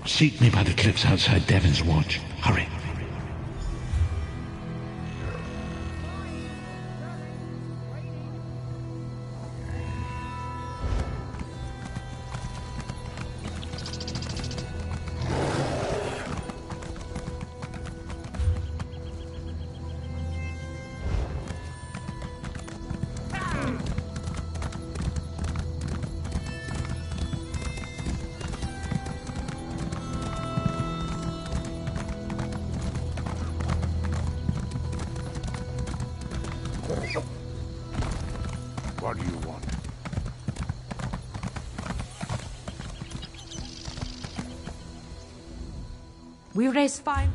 Seat me by the cliffs outside Devon's Watch. Hurry. What do you want? We raise fine.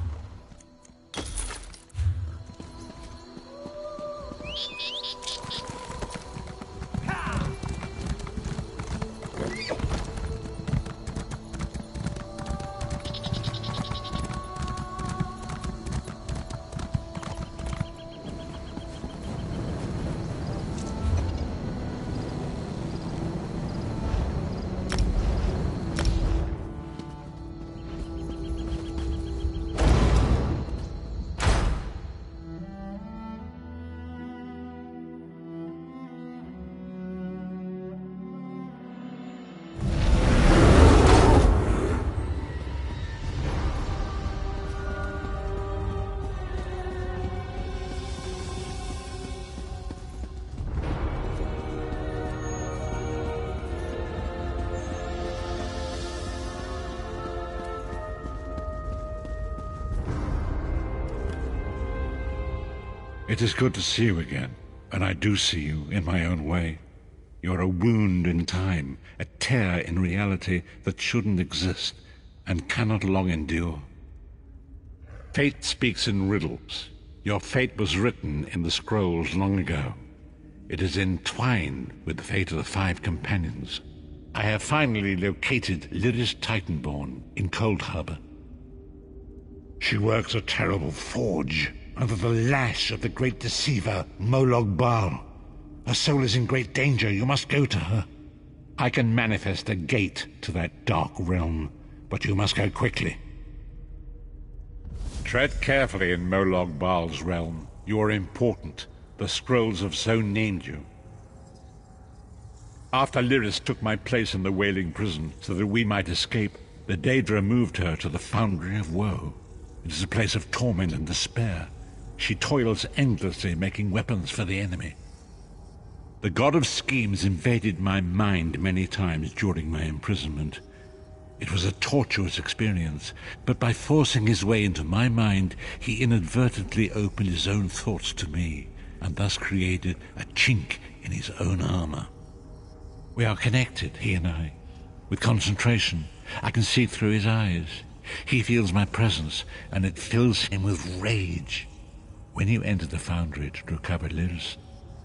It is good to see you again, and I do see you in my own way. You're a wound in time, a tear in reality that shouldn't exist and cannot long endure. Fate speaks in riddles. Your fate was written in the scrolls long ago. It is entwined with the fate of the 5 companions. I have finally located Lyris Titanborn in Cold Harbor. She works a terrible forge under the lash of the great deceiver, Molag Bal. Her soul is in great danger. You must go to her. I can manifest a gate to that dark realm, but you must go quickly. Tread carefully in Molag Bal's realm. You are important. The scrolls have so named you. After Lyris took my place in the Wailing Prison so that we might escape, the Daedra moved her to the Foundry of Woe. It is a place of torment and despair. She toils endlessly making weapons for the enemy. The god of schemes invaded my mind many times during my imprisonment. It was a tortuous experience, but by forcing his way into my mind, he inadvertently opened his own thoughts to me, and thus created a chink in his own armor. We are connected, he and I. With concentration, I can see through his eyes. He feels my presence, and it fills him with rage. When you enter the Foundry to recover Lyris,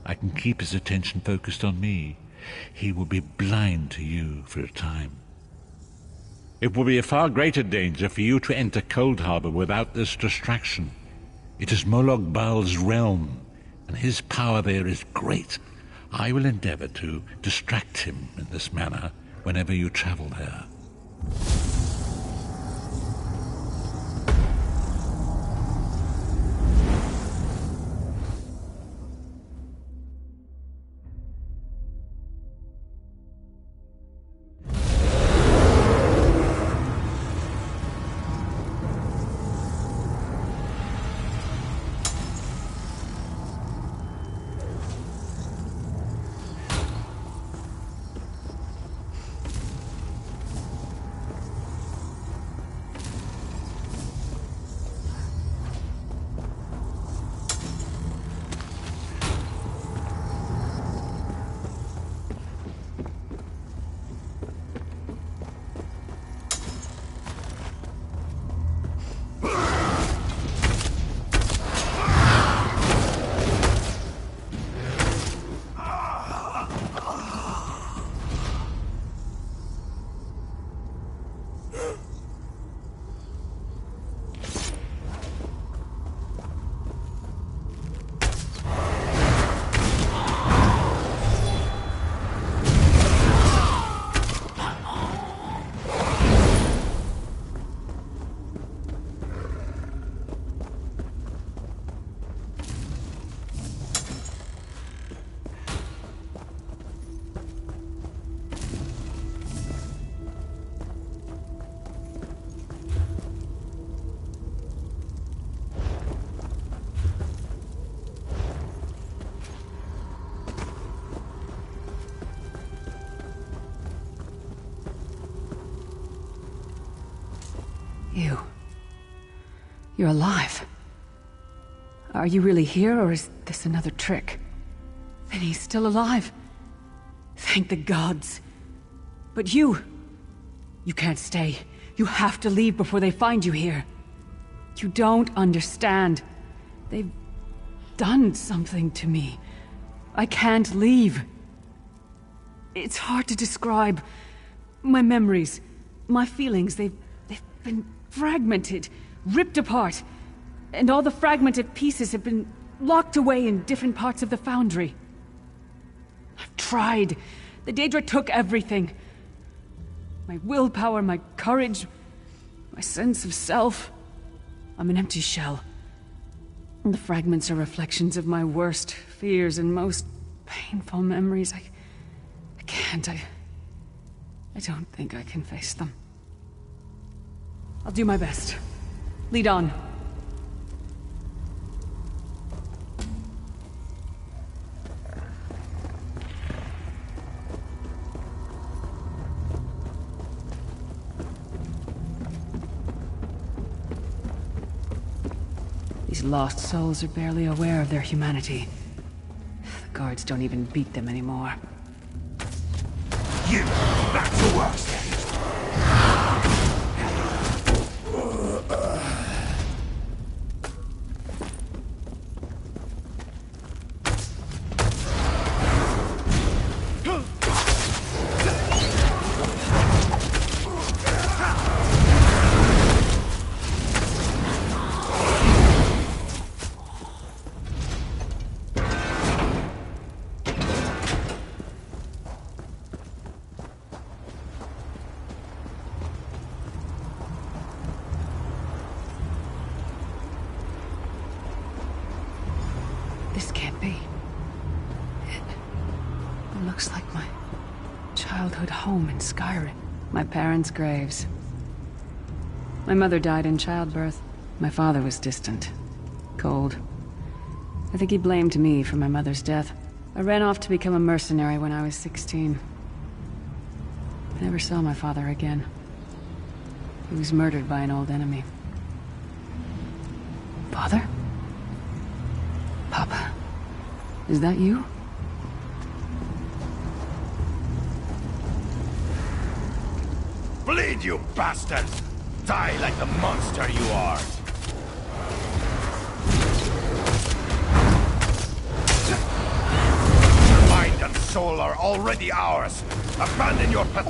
I can keep his attention focused on me. He will be blind to you for a time. It will be a far greater danger for you to enter Cold Harbor without this distraction. It is Molag Bal's realm, and his power there is great. I will endeavor to distract him in this manner whenever you travel there. You. You're alive. Are you really here, or is this another trick? Then he's still alive. Thank the gods. But you can't stay. You have to leave before they find you here. You don't understand. They've done something to me. I can't leave. It's hard to describe. My memories, my feelings, they've been fragmented, ripped apart. And all the fragmented pieces have been locked away in different parts of the Foundry. I've tried. The Daedra took everything. My willpower, my courage, my sense of self. I'm an empty shell. And the fragments are reflections of my worst fears and most painful memories. I can't. I don't think I can face them. I'll do my best. Lead on. These lost souls are barely aware of their humanity. The guards don't even beat them anymore. You! Back to work, then! This can't be. It looks like my childhood home in Skyrim. My parents' graves. My mother died in childbirth. My father was distant. Cold. I think he blamed me for my mother's death. I ran off to become a mercenary when I was 16. I never saw my father again. He was murdered by an old enemy. Father? Papa, is that you? Bleed, you bastard! Die like the monster you are! Mind and soul are already ours! Abandon your path.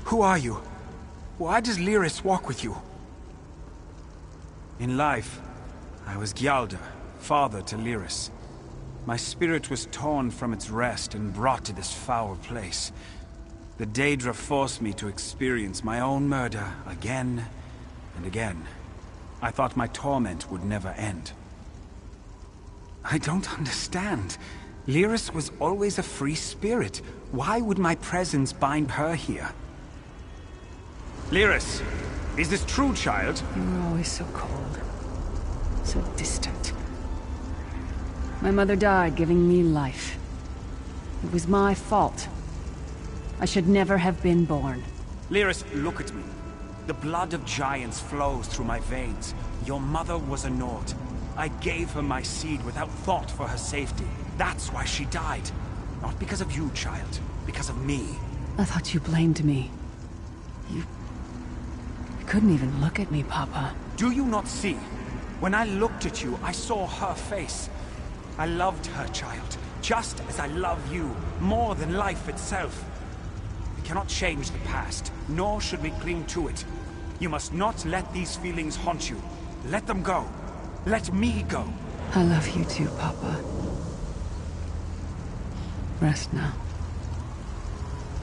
Who are you? Why does Lyris walk with you? In life, I was Gyalda, father to Lyris. My spirit was torn from its rest and brought to this foul place. The Daedra forced me to experience my own murder again and again. I thought my torment would never end. I don't understand. Lyris was always a free spirit. Why would my presence bind her here? Lyris, is this true, child? You were always so cold. So distant. My mother died giving me life. It was my fault. I should never have been born. Lyris, look at me. The blood of giants flows through my veins. Your mother was a Nord. I gave her my seed without thought for her safety. That's why she died. Not because of you, child. Because of me. I thought you blamed me. You couldn't even look at me, Papa. Do you not see? When I looked at you, I saw her face. I loved her, child. Just as I love you. More than life itself. We cannot change the past, nor should we cling to it. You must not let these feelings haunt you. Let them go. Let me go. I love you too, Papa. Rest now.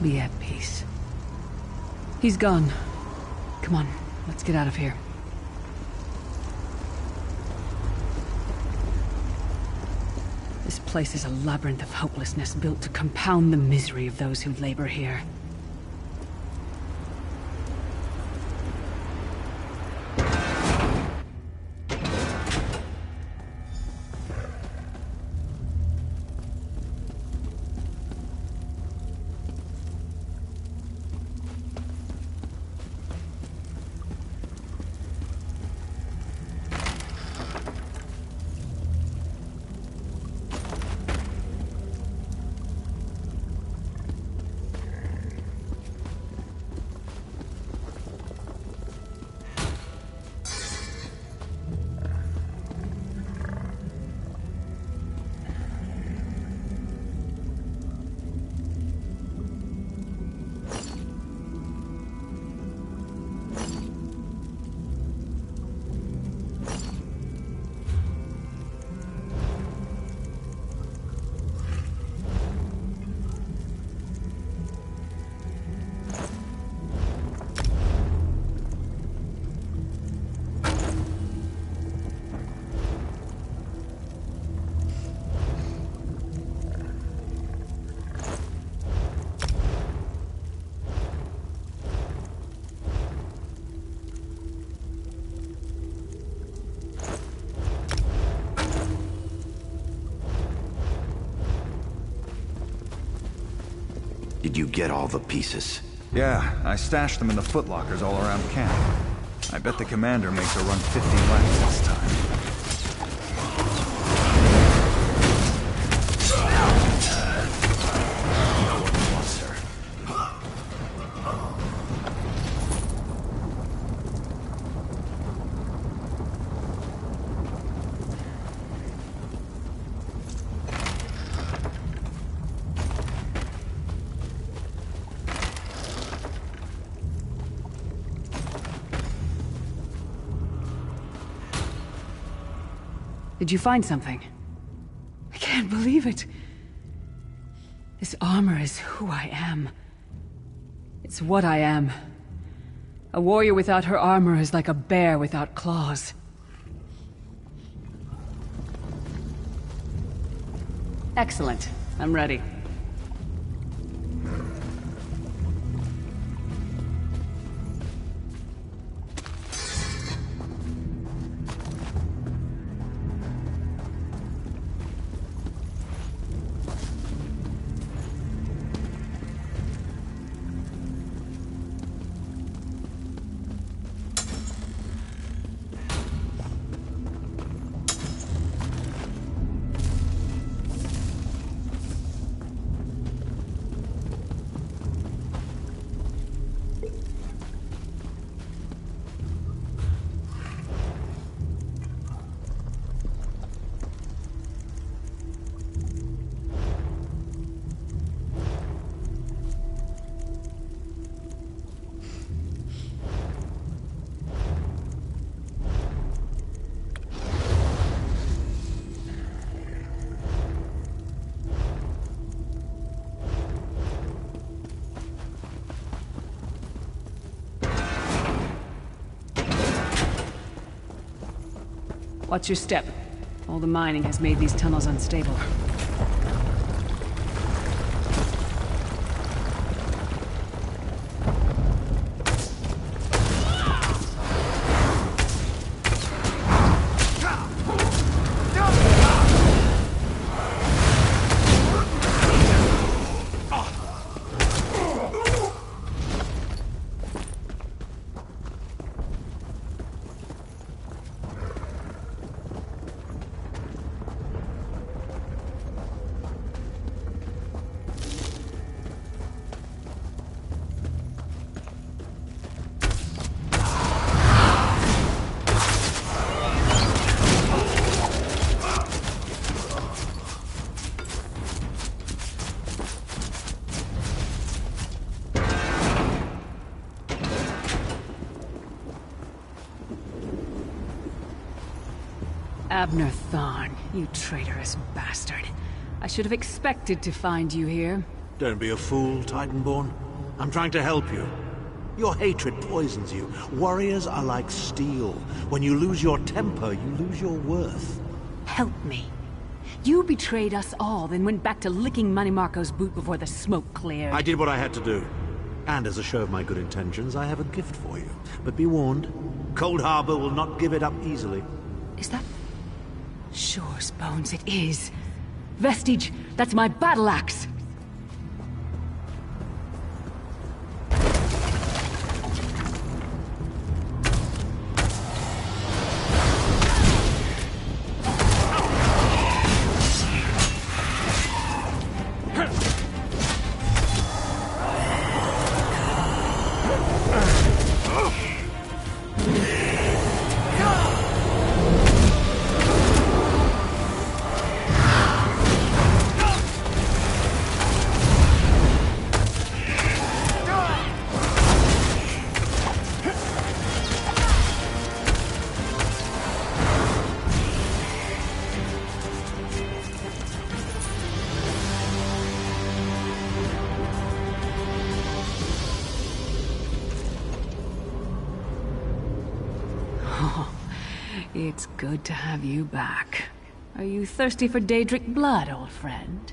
Be at peace. He's gone. Come on, let's get out of here. This place is a labyrinth of hopelessness built to compound the misery of those who labor here. Did you get all the pieces? Yeah, I stashed them in the footlockers all around camp. I bet the commander makes her run 50 laps this time. No one wants her. Did you find something? I can't believe it. This armor is who I am. It's what I am. A warrior without her armor is like a bear without claws. Excellent. I'm ready. Watch your step. All the mining has made these tunnels unstable. Abner Thorn, you traitorous bastard. I should have expected to find you here. Don't be a fool, Titanborn. I'm trying to help you. Your hatred poisons you. Warriors are like steel. When you lose your temper, you lose your worth. Help me. You betrayed us all, then went back to licking Manny Marco's boot before the smoke cleared. I did what I had to do. And as a show of my good intentions, I have a gift for you. But be warned, Cold Harbor will not give it up easily. Is that... Sure, Bones, it is. Vestige, that's my battle axe! It's good to have you back. Are you thirsty for Daedric blood, old friend?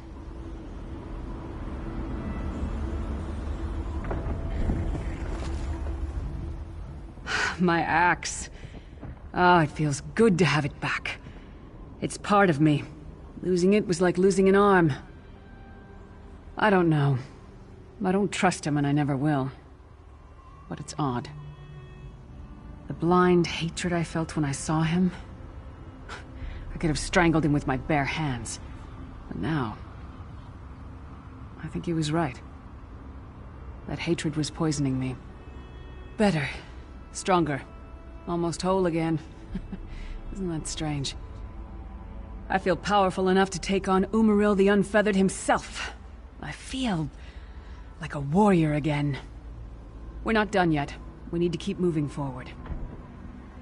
My axe. Ah, it feels good to have it back. It's part of me. Losing it was like losing an arm. I don't know. I don't trust him and I never will. But it's odd. The blind hatred I felt when I saw him... I could have strangled him with my bare hands. But now... I think he was right. That hatred was poisoning me. Better. Stronger. Almost whole again. Isn't that strange? I feel powerful enough to take on Umaril the Unfeathered himself. I feel... like a warrior again. We're not done yet. We need to keep moving forward.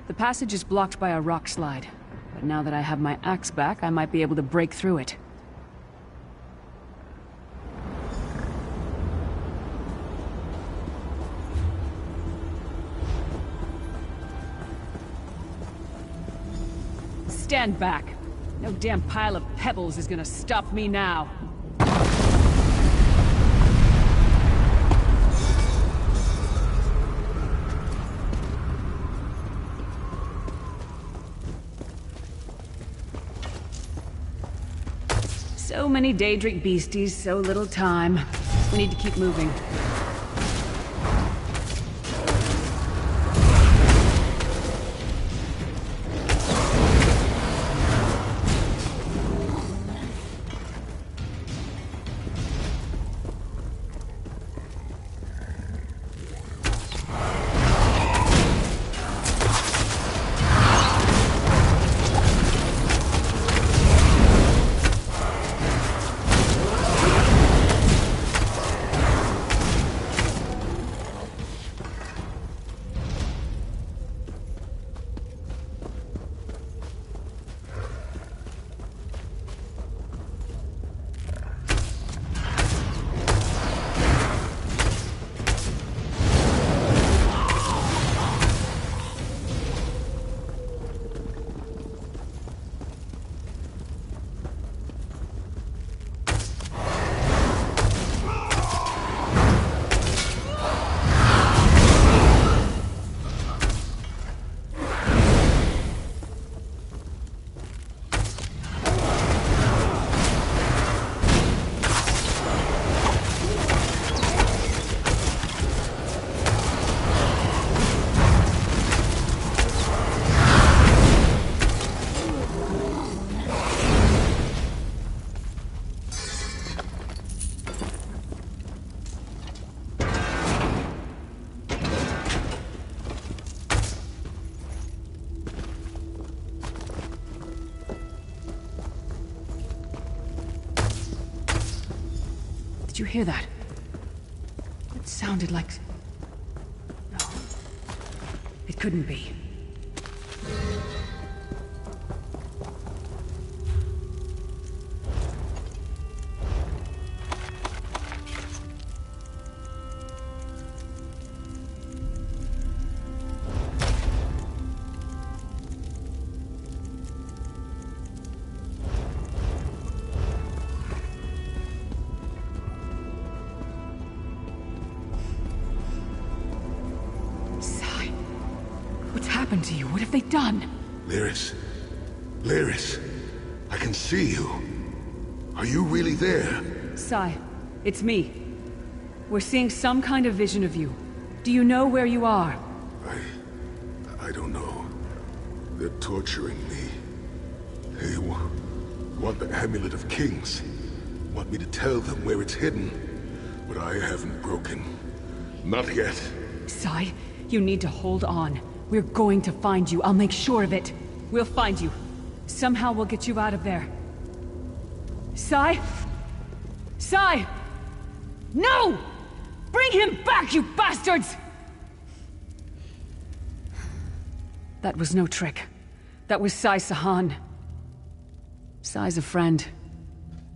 The passage is blocked by a rock slide, but now that I have my axe back, I might be able to break through it. Stand back. No damn pile of pebbles is gonna stop me now. So many Daedric beasties, so little time. We need to keep moving. Did you hear that? It sounded like... No. It couldn't be. To you? What have they done? Lyris. Lyris. I can see you. Are you really there? Sai, it's me. We're seeing some kind of vision of you. Do you know where you are? I don't know. They're torturing me. They want the Amulet of Kings. Want me to tell them where it's hidden. But I haven't broken. Not yet. Sai, you need to hold on. We're going to find you. I'll make sure of it. We'll find you. Somehow we'll get you out of there. Sai? Sai! No! Bring him back, you bastards! That was no trick. That was Sai Sahan. Sai's a friend.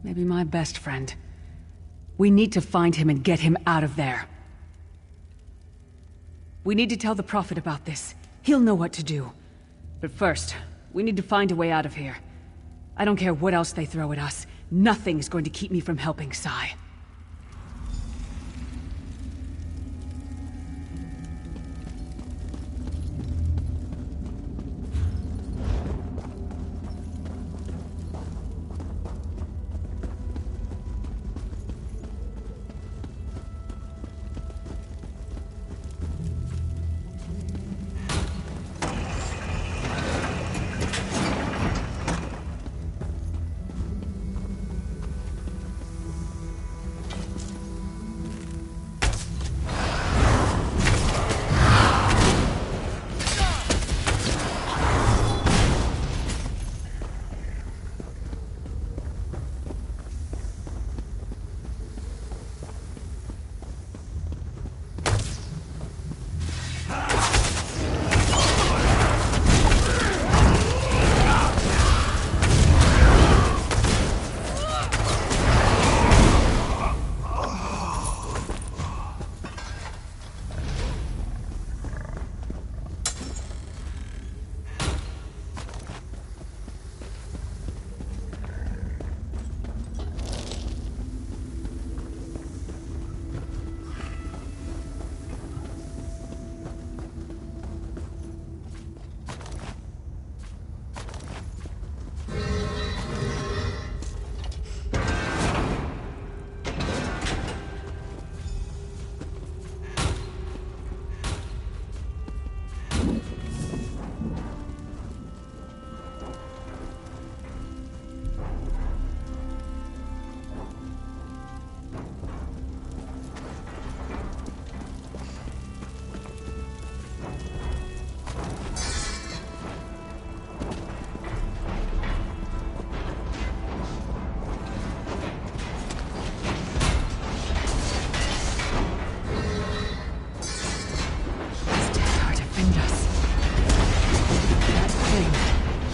Maybe my best friend. We need to find him and get him out of there. We need to tell the Prophet about this. He'll know what to do. But first, we need to find a way out of here. I don't care what else they throw at us. Nothing's going to keep me from helping Sai.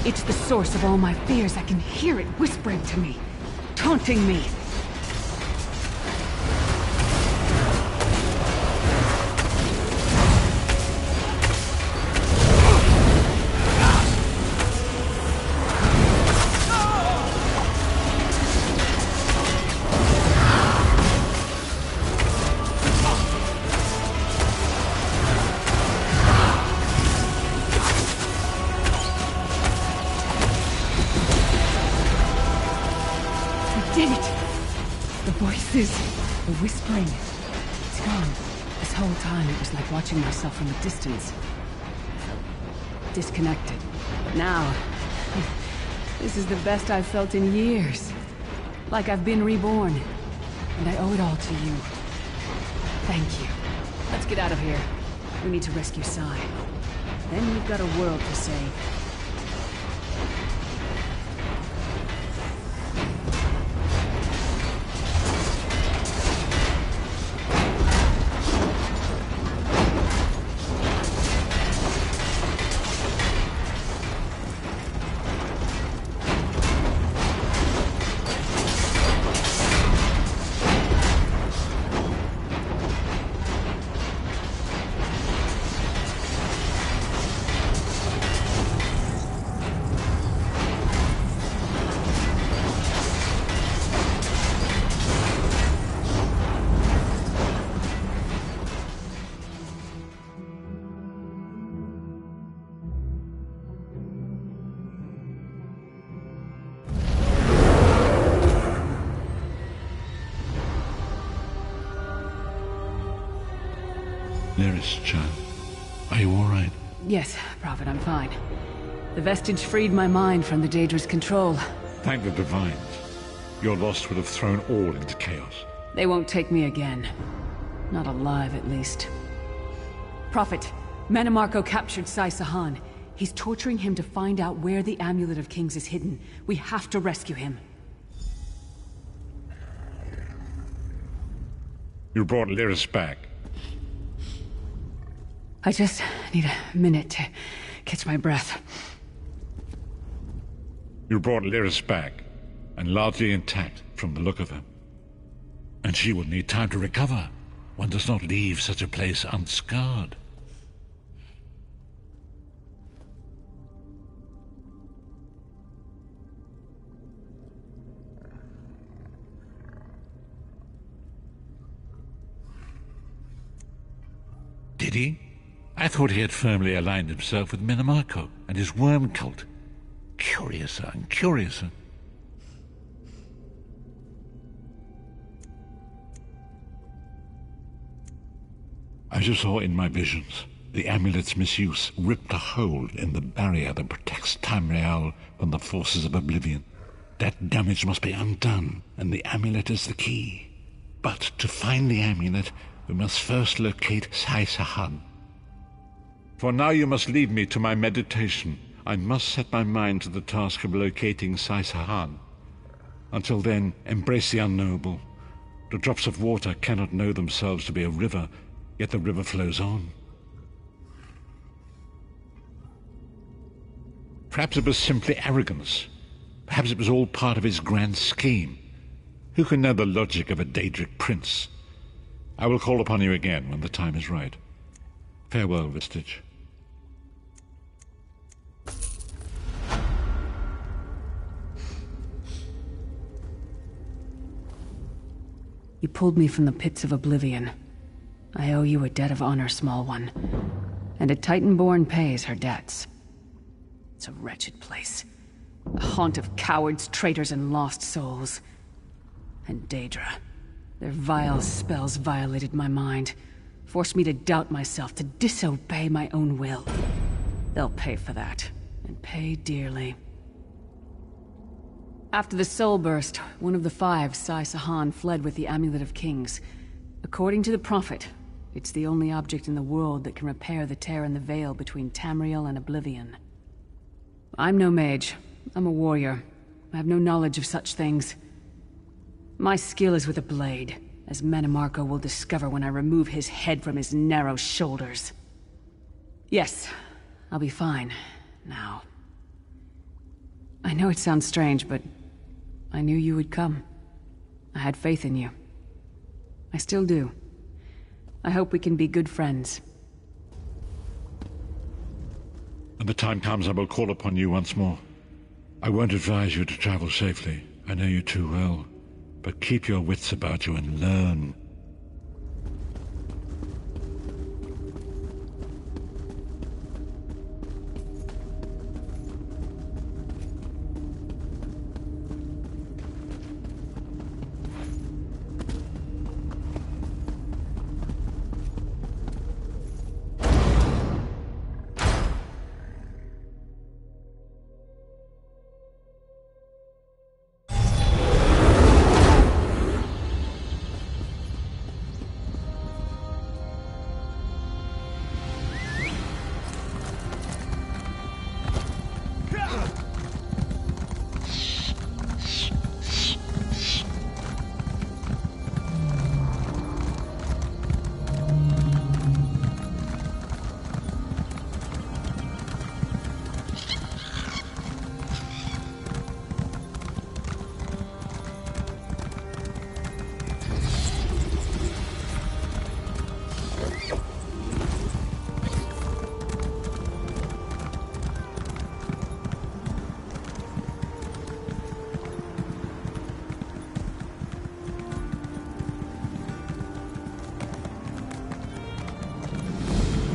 It's the source of all my fears. I can hear it whispering to me, taunting me. The whispering. It's gone. This whole time it was like watching myself from a distance. Disconnected. But now, this is the best I've felt in years. Like I've been reborn. And I owe it all to you. Thank you. Let's get out of here. We need to rescue Sai. Then we've got a world to save. Lyris, child. Are you all right? Yes, Prophet, I'm fine. The vestige freed my mind from the Daedra's control. Thank the Divines. Your loss would have thrown all into chaos. They won't take me again. Not alive, at least. Prophet, Manimarco captured Sai Sahan. He's torturing him to find out where the Amulet of Kings is hidden. We have to rescue him. You brought Lyris back. I just need a minute to catch my breath. You brought Lyris back, and largely intact from the look of her. And she will need time to recover. One does not leave such a place unscarred. Did he? I thought he had firmly aligned himself with Manimarco and his worm cult. Curiouser and curiouser. As you saw in my visions, the amulet's misuse ripped a hole in the barrier that protects Tamriel from the forces of oblivion. That damage must be undone, and the amulet is the key. But to find the amulet, we must first locate Sai Sahan. For now you must leave me to my meditation. I must set my mind to the task of locating Sai Sahan. Until then, embrace the unknowable. The drops of water cannot know themselves to be a river, yet the river flows on. Perhaps it was simply arrogance. Perhaps it was all part of his grand scheme. Who can know the logic of a Daedric prince? I will call upon you again when the time is right. Farewell, Vestige. You pulled me from the pits of oblivion. I owe you a debt of honor, small one. And a Titanborn pays her debts. It's a wretched place. A haunt of cowards, traitors, and lost souls. And Daedra. Their vile spells violated my mind. Forced me to doubt myself, to disobey my own will. They'll pay for that. And pay dearly. After the Soul Burst, one of the five, Sai Sahan, fled with the Amulet of Kings. According to the Prophet, it's the only object in the world that can repair the tear in the veil between Tamriel and Oblivion. I'm no mage. I'm a warrior. I have no knowledge of such things. My skill is with a blade, as Manimarco will discover when I remove his head from his narrow shoulders. Yes, I'll be fine, now. I know it sounds strange, but I knew you would come. I had faith in you. I still do. I hope we can be good friends. When the time comes, I will call upon you once more. I won't advise you to travel safely. I know you too well. But keep your wits about you and learn.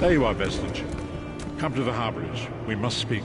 There you are, Vestige. Come to the harborage. We must speak.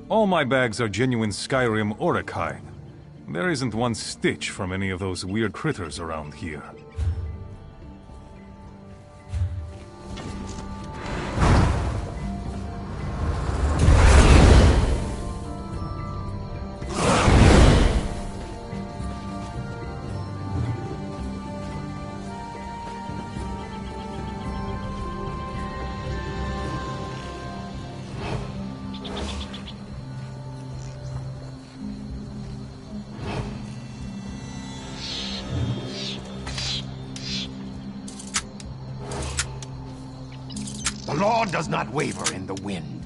All my bags are genuine Skyrim oricide. There isn't one stitch from any of those weird critters around here. The law does not waver in the wind.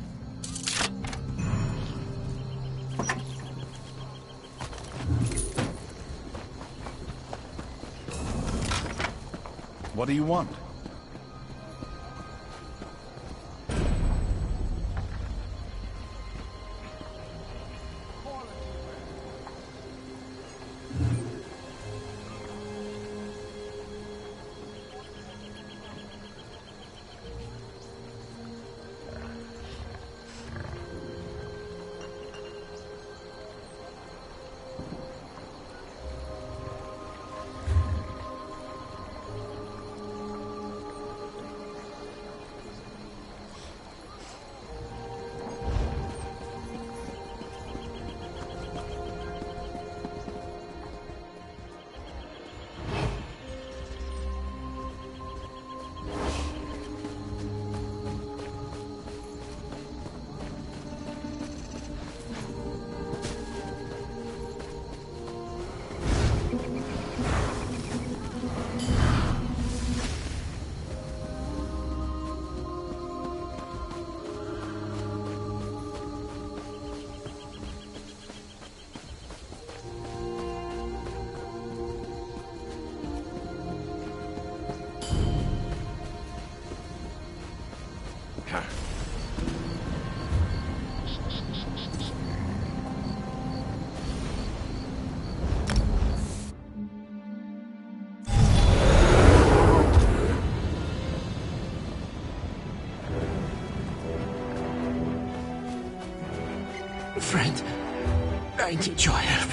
What do you want? Friend, I need your help.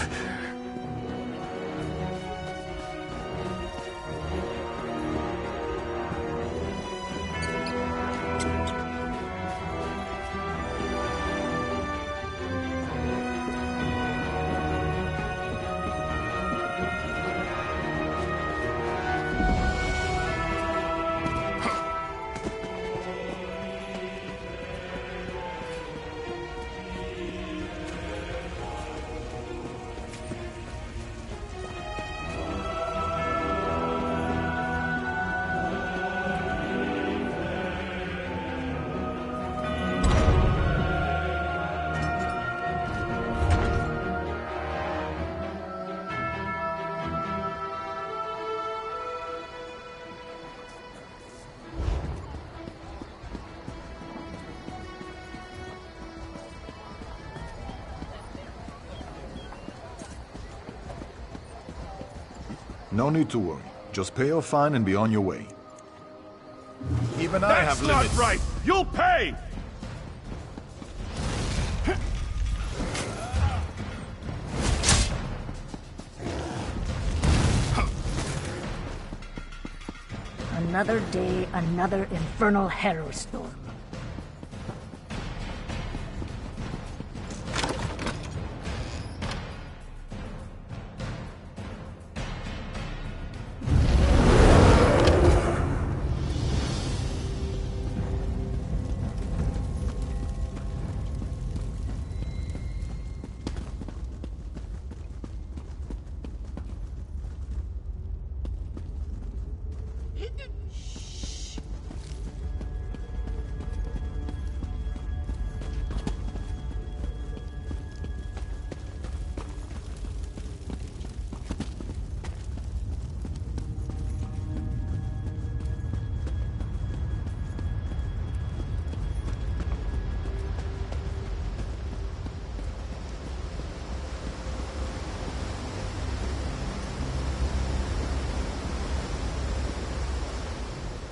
No need to worry. Just pay your fine and be on your way. Even I have limits. That's not right! You'll pay! Another day, another infernal harrow storm.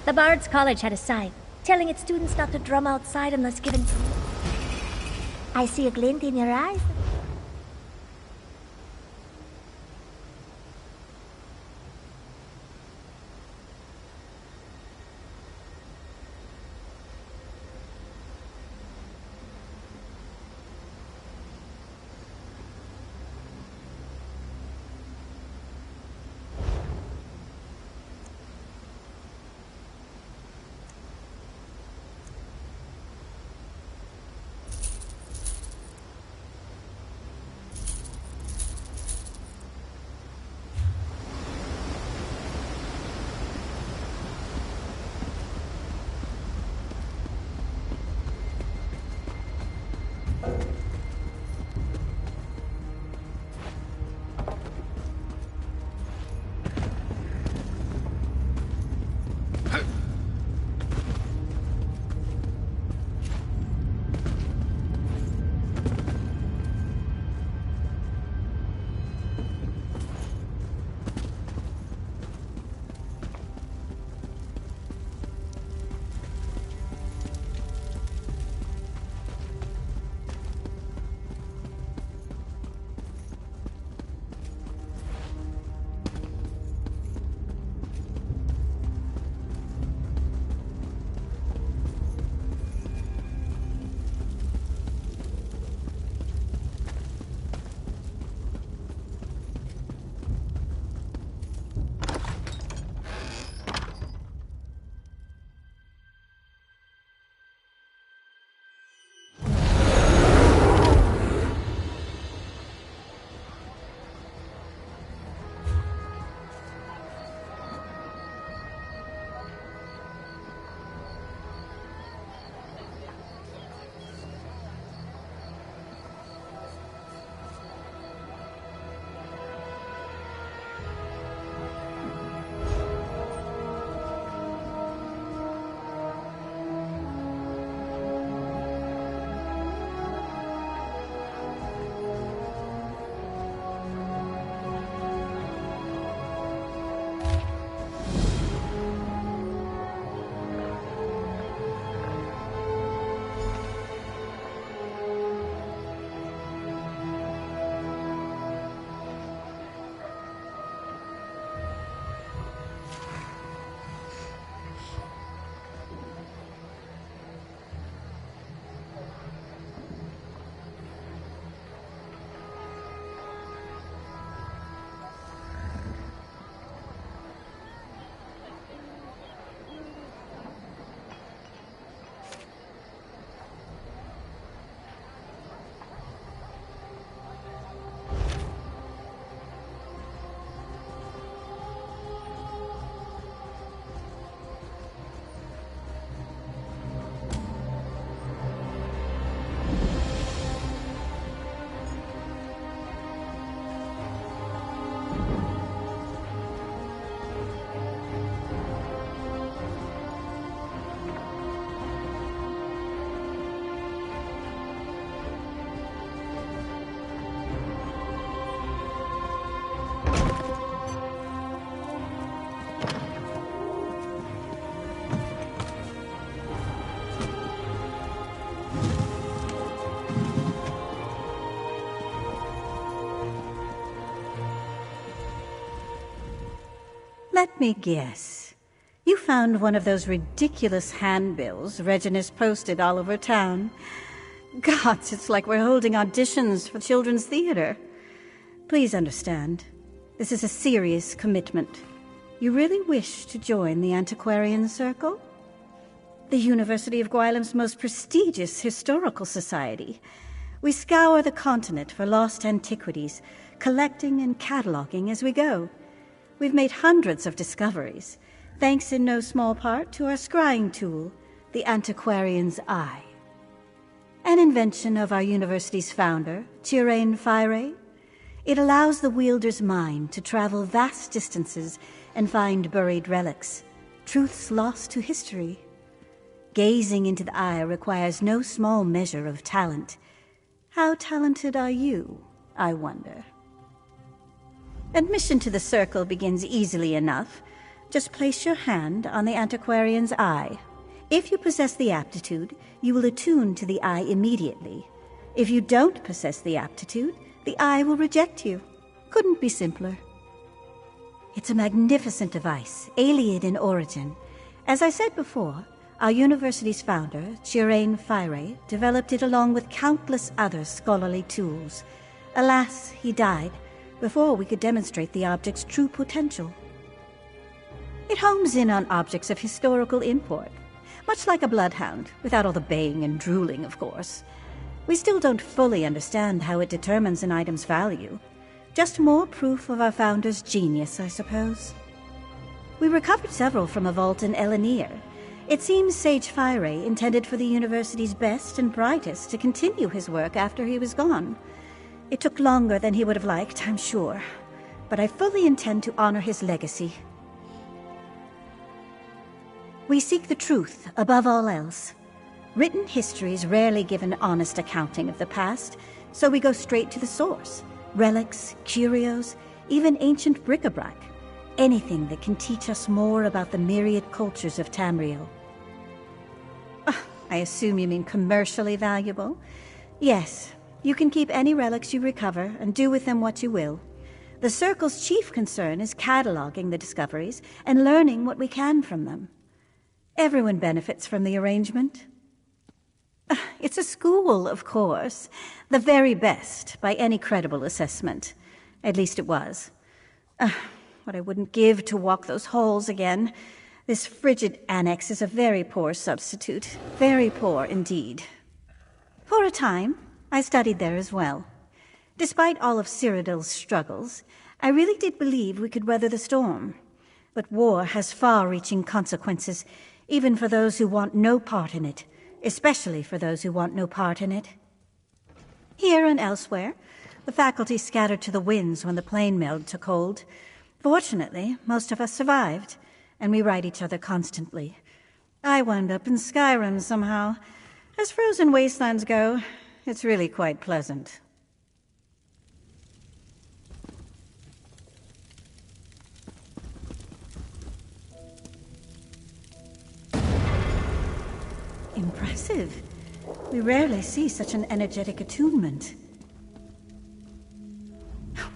The Bard's College had a sign, telling its students not to drum outside unless given... I see a glint in your eyes. Let me guess. You found one of those ridiculous handbills Reginus posted all over town. Gods, it's like we're holding auditions for children's theater. Please understand, this is a serious commitment. You really wish to join the Antiquarian Circle? The University of Gwylem's most prestigious historical society. We scour the continent for lost antiquities, collecting and cataloging as we go. We've made hundreds of discoveries, thanks in no small part to our scrying tool, the Antiquarian's Eye. An invention of our university's founder, Chirain Fyre. It allows the wielder's mind to travel vast distances and find buried relics, truths lost to history. Gazing into the eye requires no small measure of talent. How talented are you, I wonder? Admission to the circle begins easily enough. Just place your hand on the Antiquarian's Eye. If you possess the aptitude, you will attune to the eye immediately. If you don't possess the aptitude, the Eye will reject you. Couldn't be simpler. It's a magnificent device, alien in origin. As I said before, our university's founder, Chirain Fyre, developed it along with countless other scholarly tools. Alas, he died before we could demonstrate the object's true potential. It homes in on objects of historical import, much like a bloodhound, without all the baying and drooling, of course. We still don't fully understand how it determines an item's value. Just more proof of our founder's genius, I suppose. We recovered several from a vault in Elenir. It seems Sage Fyre intended for the university's best and brightest to continue his work after he was gone. It took longer than he would have liked, I'm sure, but I fully intend to honor his legacy. We seek the truth above all else. Written histories rarely give an honest accounting of the past, so we go straight to the source. Relics, curios, even ancient bric-a-brac. Anything that can teach us more about the myriad cultures of Tamriel. I assume you mean commercially valuable? Yes, you can keep any relics you recover and do with them what you will. The Circle's chief concern is cataloging the discoveries and learning what we can from them. Everyone benefits from the arrangement. It's a school, of course. The very best, by any credible assessment. At least it was. What I wouldn't give to walk those halls again. This frigid annex is a very poor substitute. Very poor indeed. For a time, I studied there as well. Despite all of Cyrodiil's struggles, I really did believe we could weather the storm. But war has far-reaching consequences, even for those who want no part in it. Especially for those who want no part in it. Here and elsewhere, the faculty scattered to the winds when the plane meld took hold. Fortunately, most of us survived, and we write each other constantly. I wound up in Skyrim somehow. As frozen wastelands go, it's really quite pleasant. Impressive. We rarely see such an energetic attunement.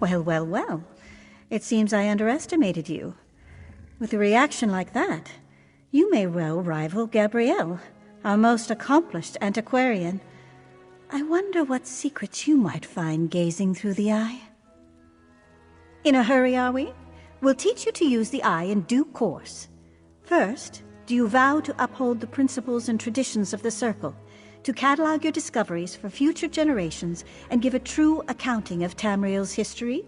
Well, well, well. It seems I underestimated you. With a reaction like that, you may well rival Gabrielle, our most accomplished antiquarian. I wonder what secrets you might find gazing through the eye. In a hurry, are we? We'll teach you to use the eye in due course. First, do you vow to uphold the principles and traditions of the Circle, to catalog your discoveries for future generations and give a true accounting of Tamriel's history?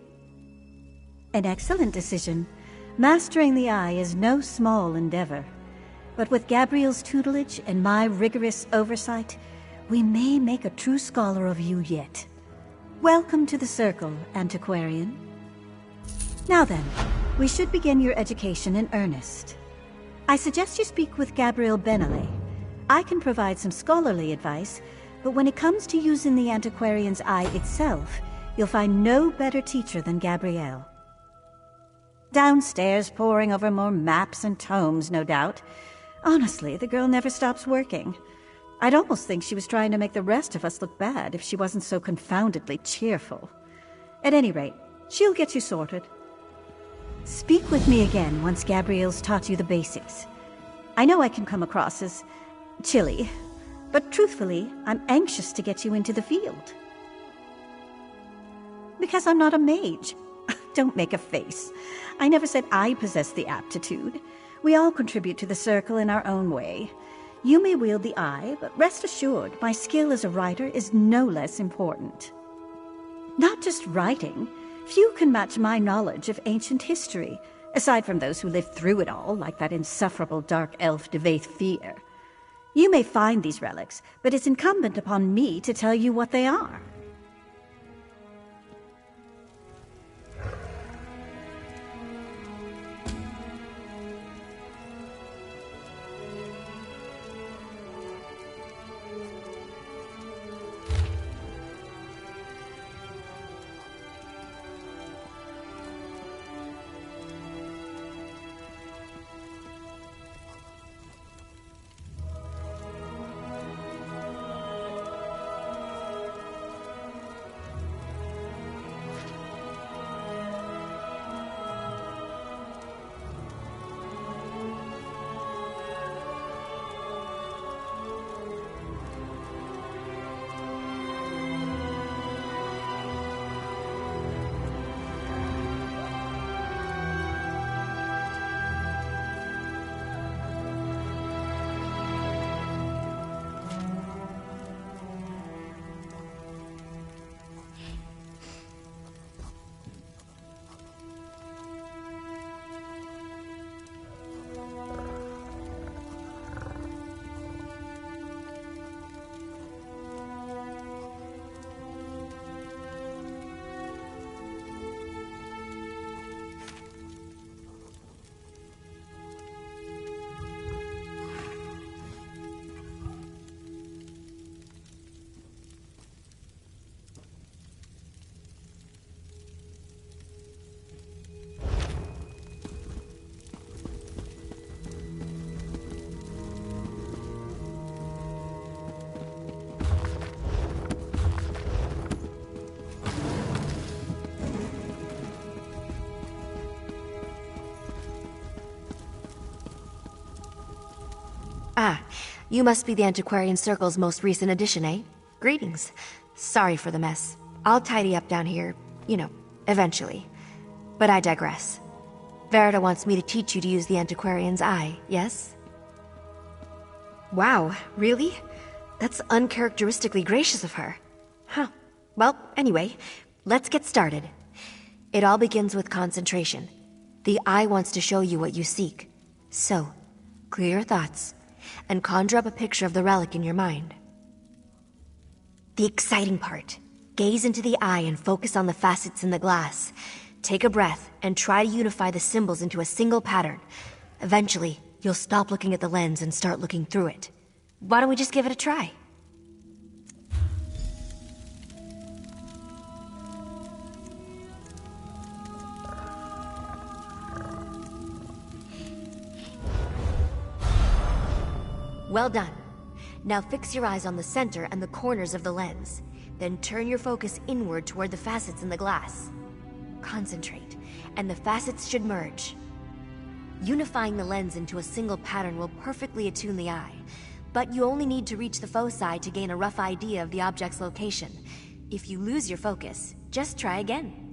An excellent decision. Mastering the eye is no small endeavor. But with Gabriel's tutelage and my rigorous oversight, we may make a true scholar of you yet. Welcome to the Circle, antiquarian. Now then, we should begin your education in earnest. I suggest you speak with Gabriel Benale. I can provide some scholarly advice, but when it comes to using the antiquarian's eye itself, you'll find no better teacher than Gabrielle. Downstairs, poring over more maps and tomes, no doubt. Honestly, the girl never stops working. I'd almost think she was trying to make the rest of us look bad if she wasn't so confoundedly cheerful. At any rate, she'll get you sorted. Speak with me again once Gabrielle's taught you the basics. I know I can come across as chilly, but truthfully, I'm anxious to get you into the field. Because I'm not a mage. Don't make a face. I never said I possess the aptitude. We all contribute to the Circle in our own way. You may wield the eye, but rest assured, my skill as a writer is no less important. Not just writing. Few can match my knowledge of ancient history, aside from those who lived through it all, like that insufferable dark elf Devaith Fear. You may find these relics, but it's incumbent upon me to tell you what they are. Ah, you must be the Antiquarian Circle's most recent addition, eh? Greetings. Sorry for the mess. I'll tidy up down here, you know, eventually. But I digress. Verita wants me to teach you to use the Antiquarian's eye, yes? Wow, really? That's uncharacteristically gracious of her. Huh. Well, anyway, let's get started. It all begins with concentration. The eye wants to show you what you seek. So, clear your thoughts, and conjure up a picture of the relic in your mind. The exciting part. Gaze into the eye and focus on the facets in the glass. Take a breath and try to unify the symbols into a single pattern. Eventually, you'll stop looking at the lens and start looking through it. Why don't we just give it a try? Well done. Now fix your eyes on the center and the corners of the lens. Then turn your focus inward toward the facets in the glass. Concentrate, and the facets should merge. Unifying the lens into a single pattern will perfectly attune the eye, but you only need to reach the foci to gain a rough idea of the object's location. If you lose your focus, just try again.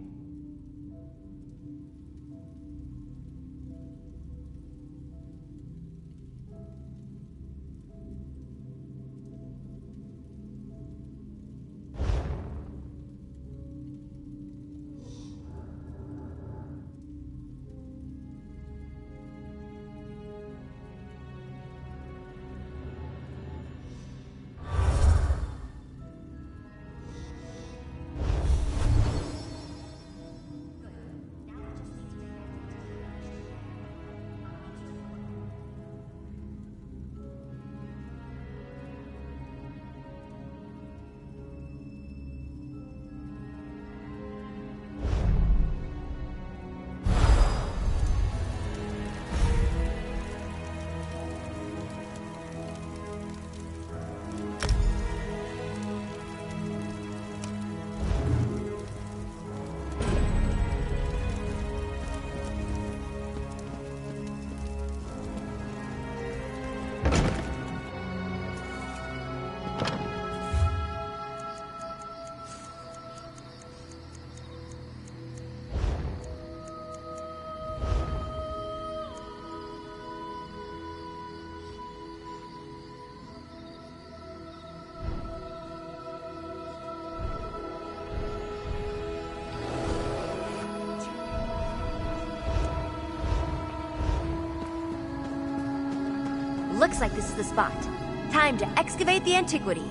Looks like this is the spot. Time to excavate the antiquity.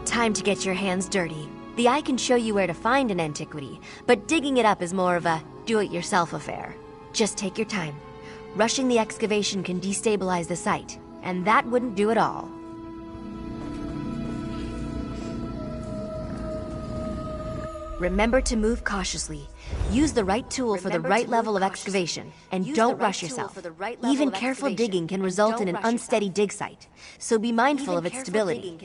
Time to get your hands dirty. The eye can show you where to find an antiquity, but digging it up is more of a do-it-yourself affair. Just take your time. Rushing the excavation can destabilize the site, and that wouldn't do it all. Remember to move cautiously. Use the right tool for the right level of excavation, and don't rush yourself. Even careful digging can result in an unsteady dig site, so be mindful of its stability.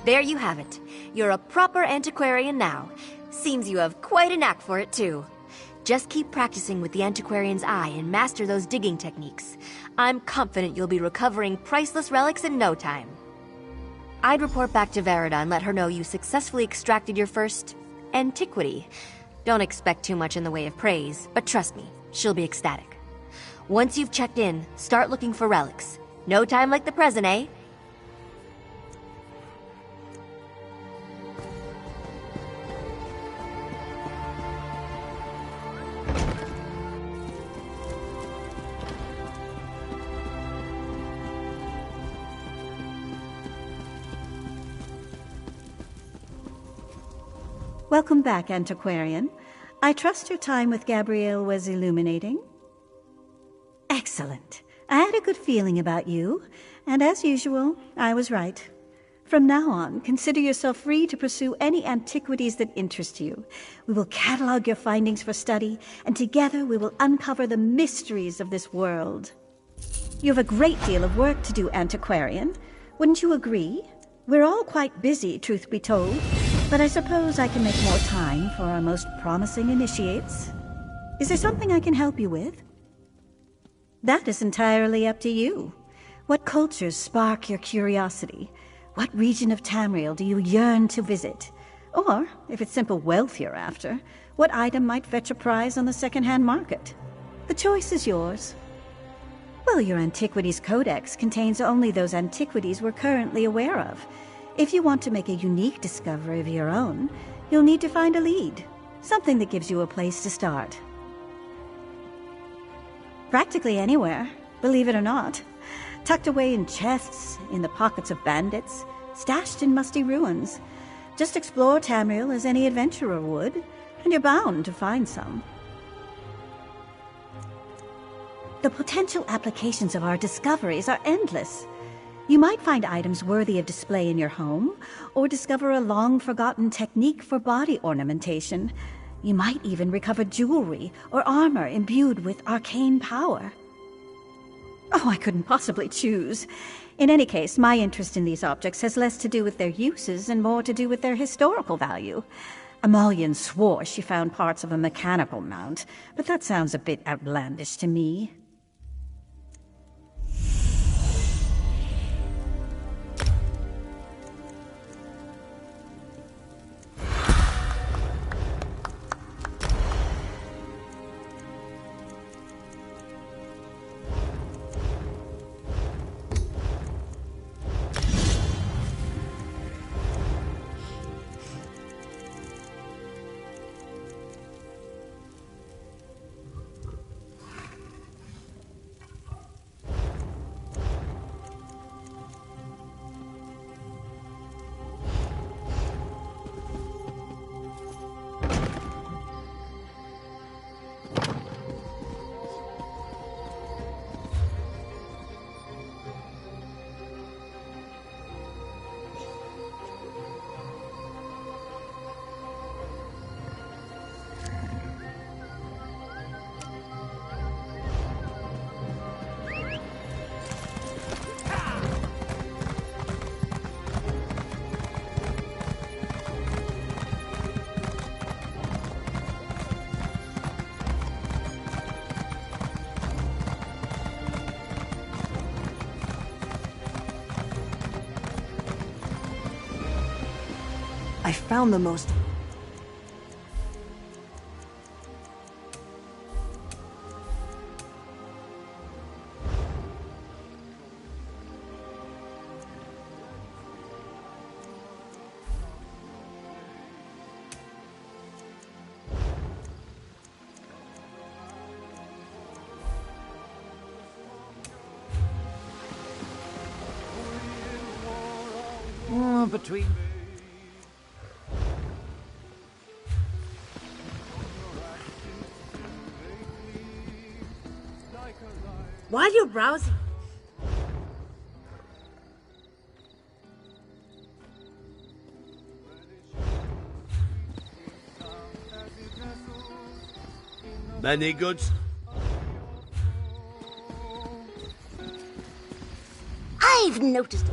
There you have it. You're a proper antiquarian now. Seems you have quite a knack for it, too. Just keep practicing with the antiquarian's eye and master those digging techniques. I'm confident you'll be recovering priceless relics in no time. I'd report back to Verida and let her know you successfully extracted your first antiquity. Don't expect too much in the way of praise, but trust me, she'll be ecstatic. Once you've checked in, start looking for relics. No time like the present, eh? Welcome back, Antiquarian. I trust your time with Gabrielle was illuminating. Excellent. I had a good feeling about you, and as usual, I was right. From now on, consider yourself free to pursue any antiquities that interest you. We will catalog your findings for study, and together we will uncover the mysteries of this world. You have a great deal of work to do, Antiquarian. Wouldn't you agree? We're all quite busy, truth be told, but I suppose I can make more time for our most promising initiates. Is there something I can help you with? That is entirely up to you. What cultures spark your curiosity? What region of Tamriel do you yearn to visit? Or, if it's simple wealth you're after, what item might fetch a prize on the second-hand market? The choice is yours. Well, your Antiquities Codex contains only those antiquities we're currently aware of. If you want to make a unique discovery of your own, you'll need to find a lead, something that gives you a place to start. Practically anywhere, believe it or not. Tucked away in chests, in the pockets of bandits, stashed in musty ruins. Just explore Tamriel as any adventurer would, and you're bound to find some. The potential applications of our discoveries are endless. You might find items worthy of display in your home, or discover a long-forgotten technique for body ornamentation. You might even recover jewelry or armor imbued with arcane power. Oh, I couldn't possibly choose. In any case, my interest in these objects has less to do with their uses and more to do with their historical value. Amalian swore she found parts of a mechanical mount, but that sounds a bit outlandish to me. I found the most... between... While you're browsing... Many goods? I've noticed.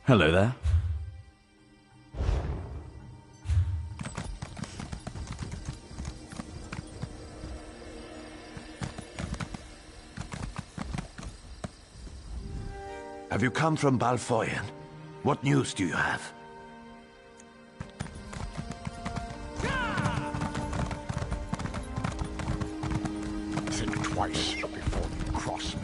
Hello there. Have you come from Balfoyan? What news do you have? Think twice before you cross me.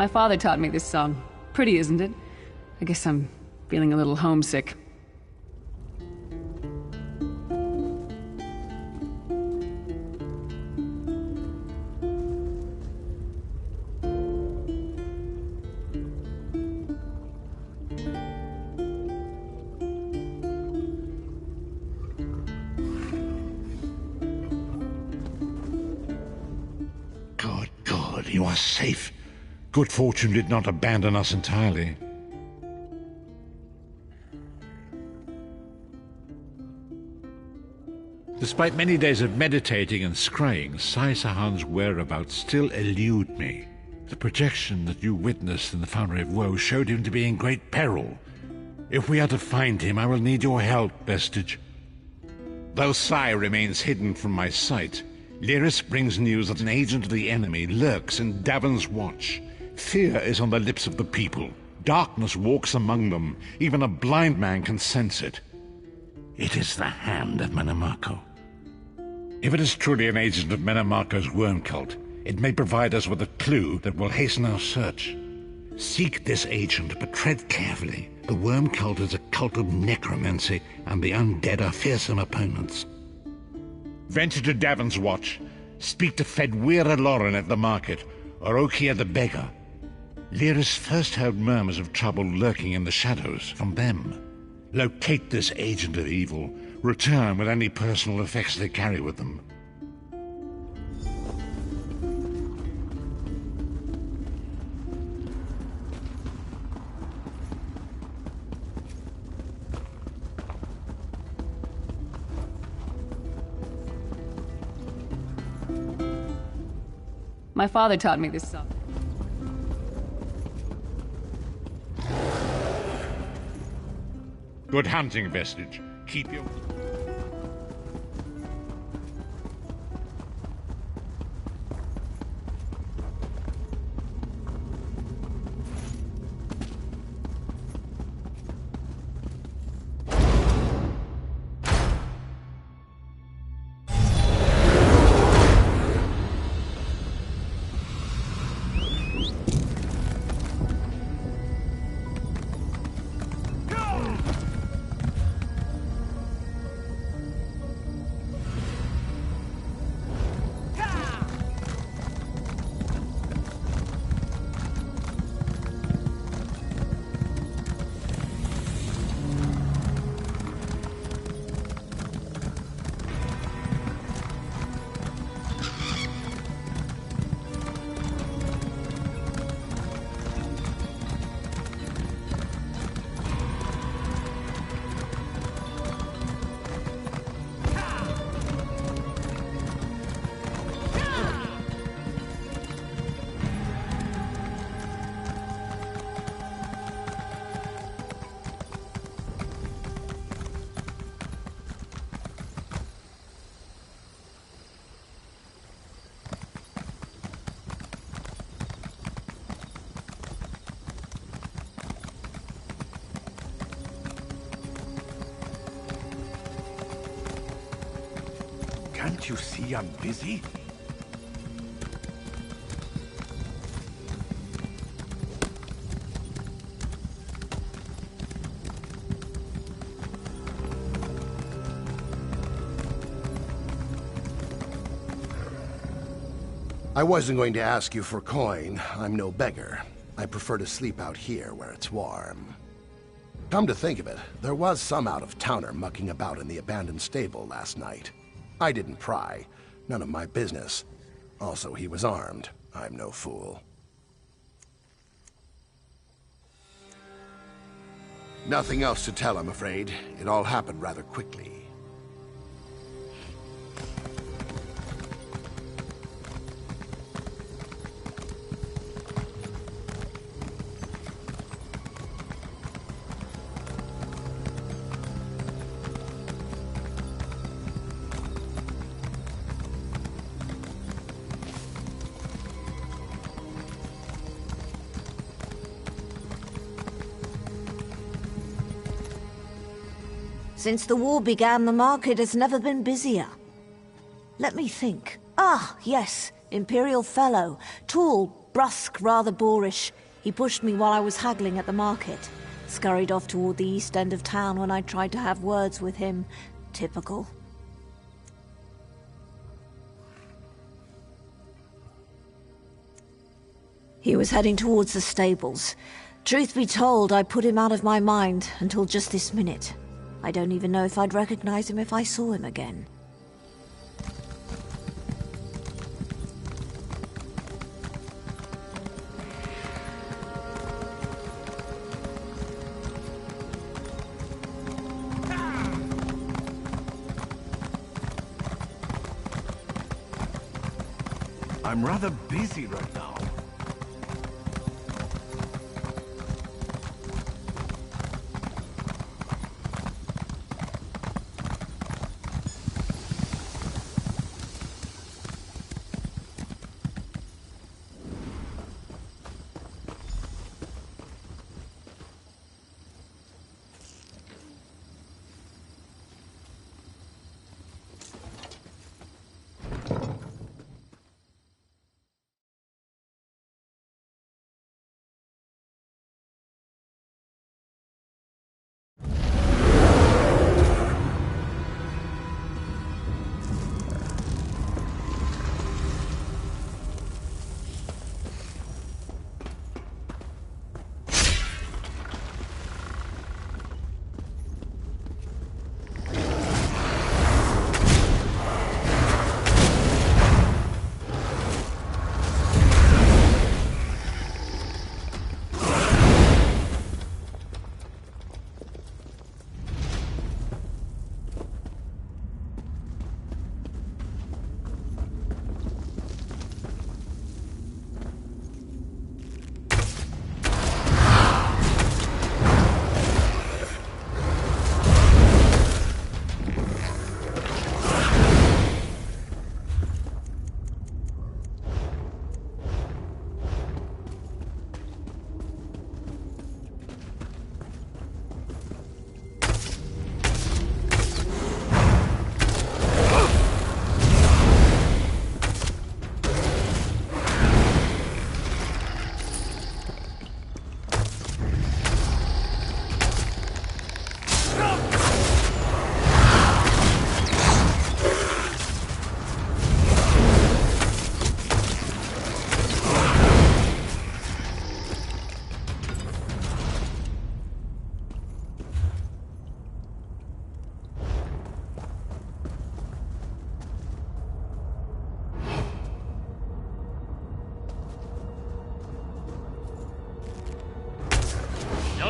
My father taught me this song. Pretty, isn't it? I guess I'm feeling a little homesick. Good, you are safe. Good fortune did not abandon us entirely. Despite many days of meditating and scrying, Sai Sahan's whereabouts still elude me. The projection that you witnessed in the Foundry of Woe showed him to be in great peril. If we are to find him, I will need your help, Vestige. Though Sai remains hidden from my sight, Lyris brings news that an agent of the enemy lurks in Davon's watch. Fear is on the lips of the people. Darkness walks among them. Even a blind man can sense it. It is the hand of Menemarco. If it is truly an agent of Menemarco's worm cult, it may provide us with a clue that will hasten our search. Seek this agent, but tread carefully. The worm cult is a cult of necromancy, and the undead are fearsome opponents. Venture to Davon's watch. Speak to Fedwira Lauren at the market, or Okia the beggar. Lyris first heard murmurs of trouble lurking in the shadows from them. Locate this agent of evil. Return with any personal effects they carry with them. My father taught me this song. Good hunting, Vestige. Keep your... Can't you see I'm busy? I wasn't going to ask you for coin. I'm no beggar. I prefer to sleep out here where it's warm. Come to think of it, there was some out-of-towner mucking about in the abandoned stable last night. I didn't pry. None of my business. Also, he was armed. I'm no fool. Nothing else to tell, I'm afraid. It all happened rather quickly. Since the war began, the market has never been busier. Let me think. Ah, yes, Imperial Fellow. Tall, Brusque, rather boorish. He pushed me while I was haggling at the market. Scurried off toward the east end of town when I tried to have words with him. Typical. He was heading towards the stables. Truth be told, I put him out of my mind until just this minute. I don't even know if I'd recognize him if I saw him again. I'm rather busy right now.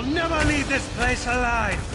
You'll never leave this place alive!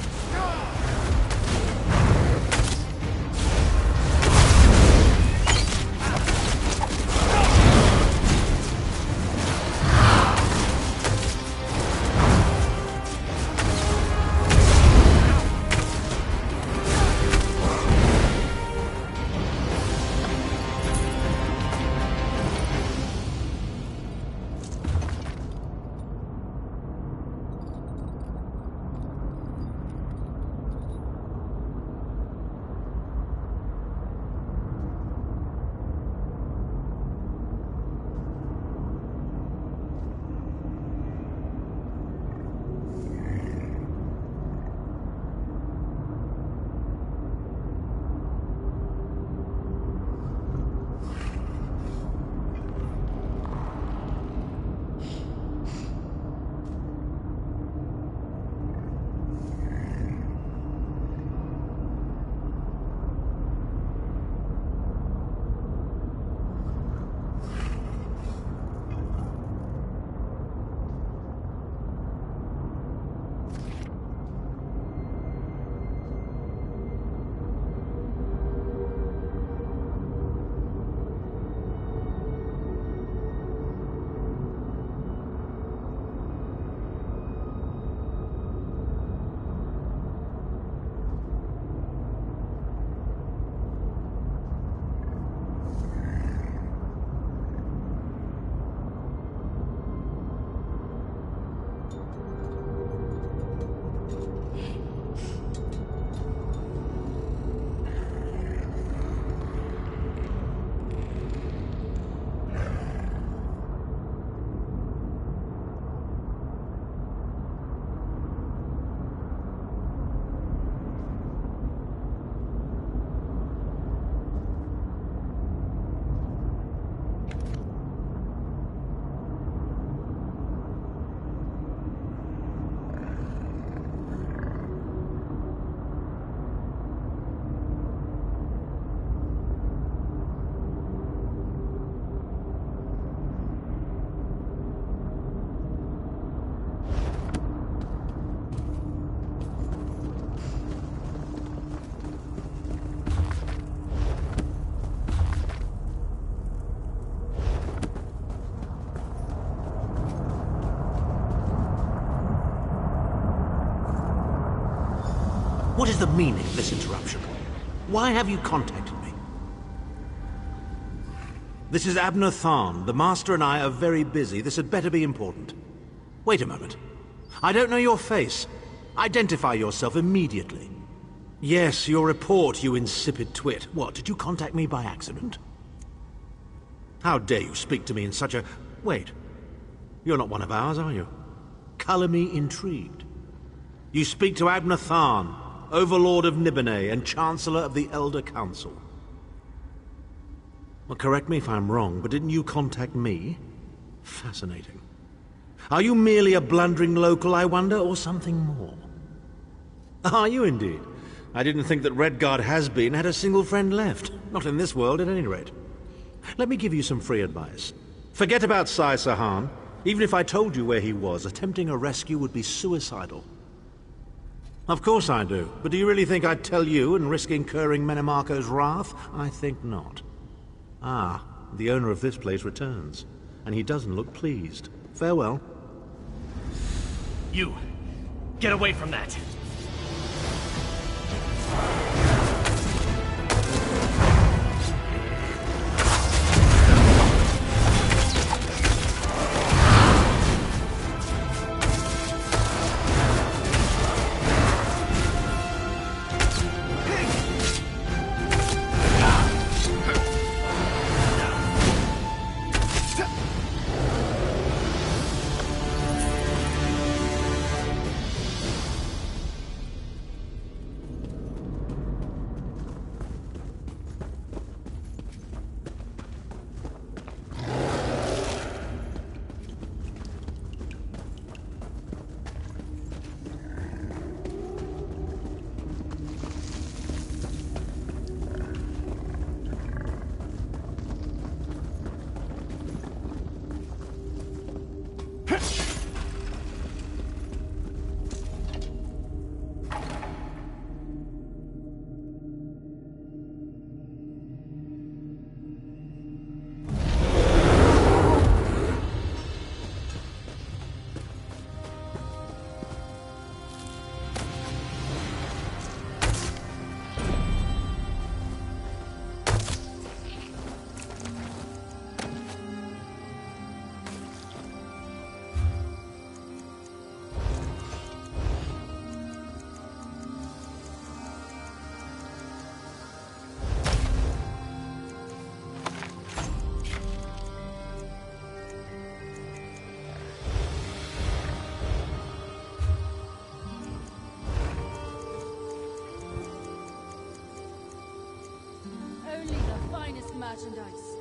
What is the meaning of this interruption? Why have you contacted me? This is Abner Tharn. The Master and I are very busy. This had better be important. Wait a moment. I don't know your face. Identify yourself immediately. Yes, your report, you insipid twit. What, did you contact me by accident? How dare you speak to me in such a... Wait. You're not one of ours, are you? Color me intrigued. You speak to Abner Tharn, Overlord of Nibene and Chancellor of the Elder Council. Well, correct me if I'm wrong, but didn't you contact me? Fascinating. Are you merely a blundering local, I wonder, or something more? Are you indeed? I didn't think that Redguard has-been had a single friend left. Not in this world, at any rate. Let me give you some free advice. Forget about Sai Sahan. Even if I told you where he was, attempting a rescue would be suicidal. Of course I do, but do you really think I'd tell you and risk incurring Menemarco's wrath? I think not. Ah, the owner of this place returns, and he doesn't look pleased. Farewell. You! Get away from that! Only the finest merchandise.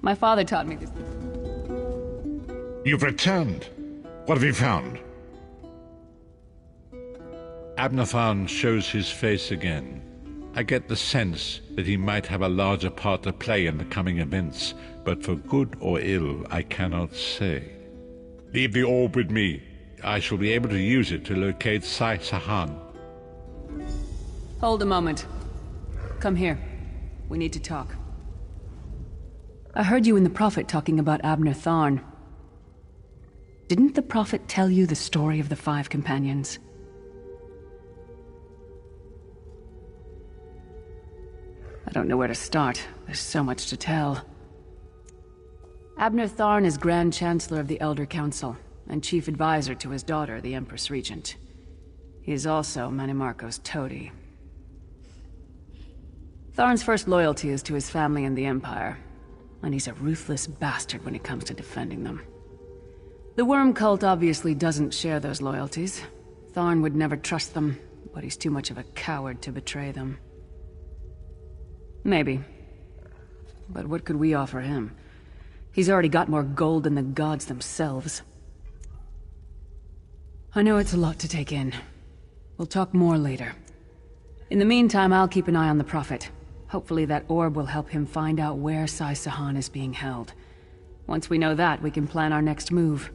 My father taught me this. You've returned. What have you found? Abnathan shows his face again. I get the sense that he might have a larger part to play in the coming events, but for good or ill, I cannot say. Leave the orb with me. I shall be able to use it to locate Sai Sahan. Hold a moment. Come here. We need to talk. I heard you and the Prophet talking about Abner Tharn. Didn't the Prophet tell you the story of the 5 companions? I don't know where to start. There's so much to tell. Abner Tharn is Grand Chancellor of the Elder Council, and Chief Advisor to his daughter, the Empress Regent. He is also Manimarco's toady. Tharn's first loyalty is to his family and the Empire, and he's a ruthless bastard when it comes to defending them. The Worm Cult obviously doesn't share those loyalties. Tharn would never trust them, but he's too much of a coward to betray them. Maybe. But what could we offer him? He's already got more gold than the gods themselves. I know it's a lot to take in. We'll talk more later. In the meantime, I'll keep an eye on the Prophet. Hopefully that orb will help him find out where Sai Sahan is being held. Once we know that, we can plan our next move.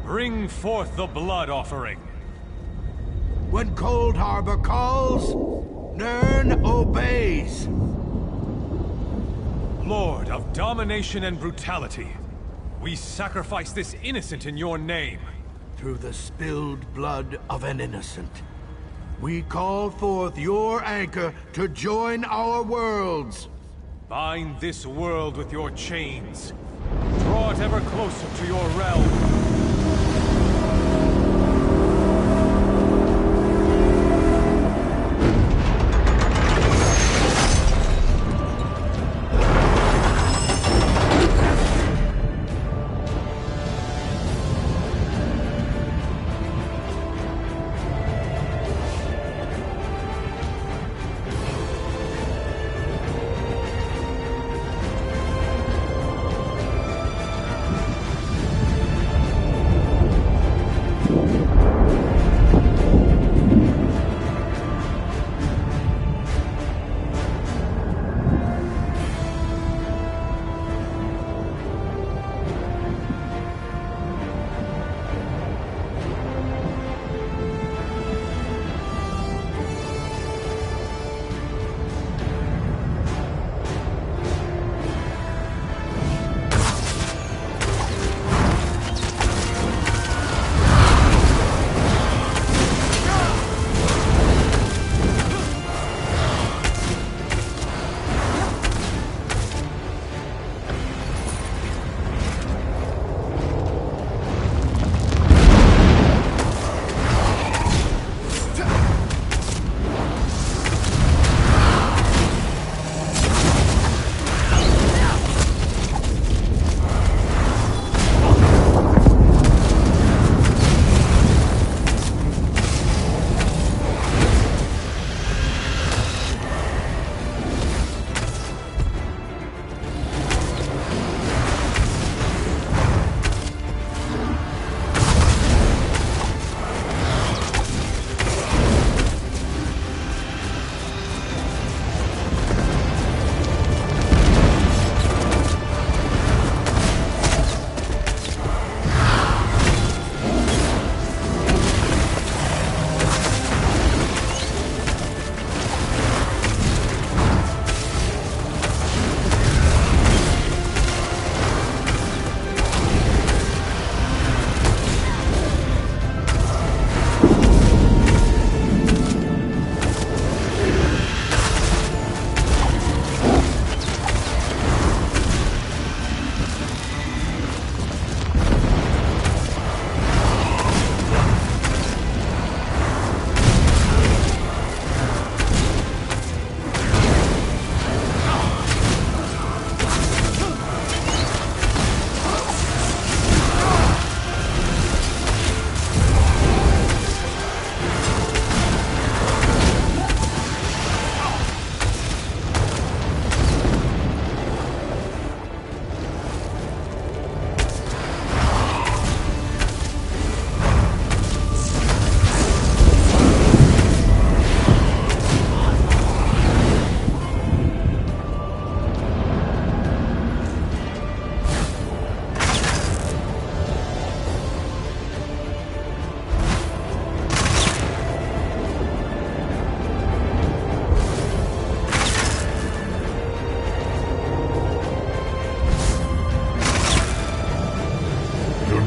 Bring forth the blood offering. When Cold Harbor calls, Nern obeys. Lord of domination and brutality, we sacrifice this innocent in your name. Through the spilled blood of an innocent, we call forth your anchor to join our worlds. Bind this world with your chains. Draw it ever closer to your realm.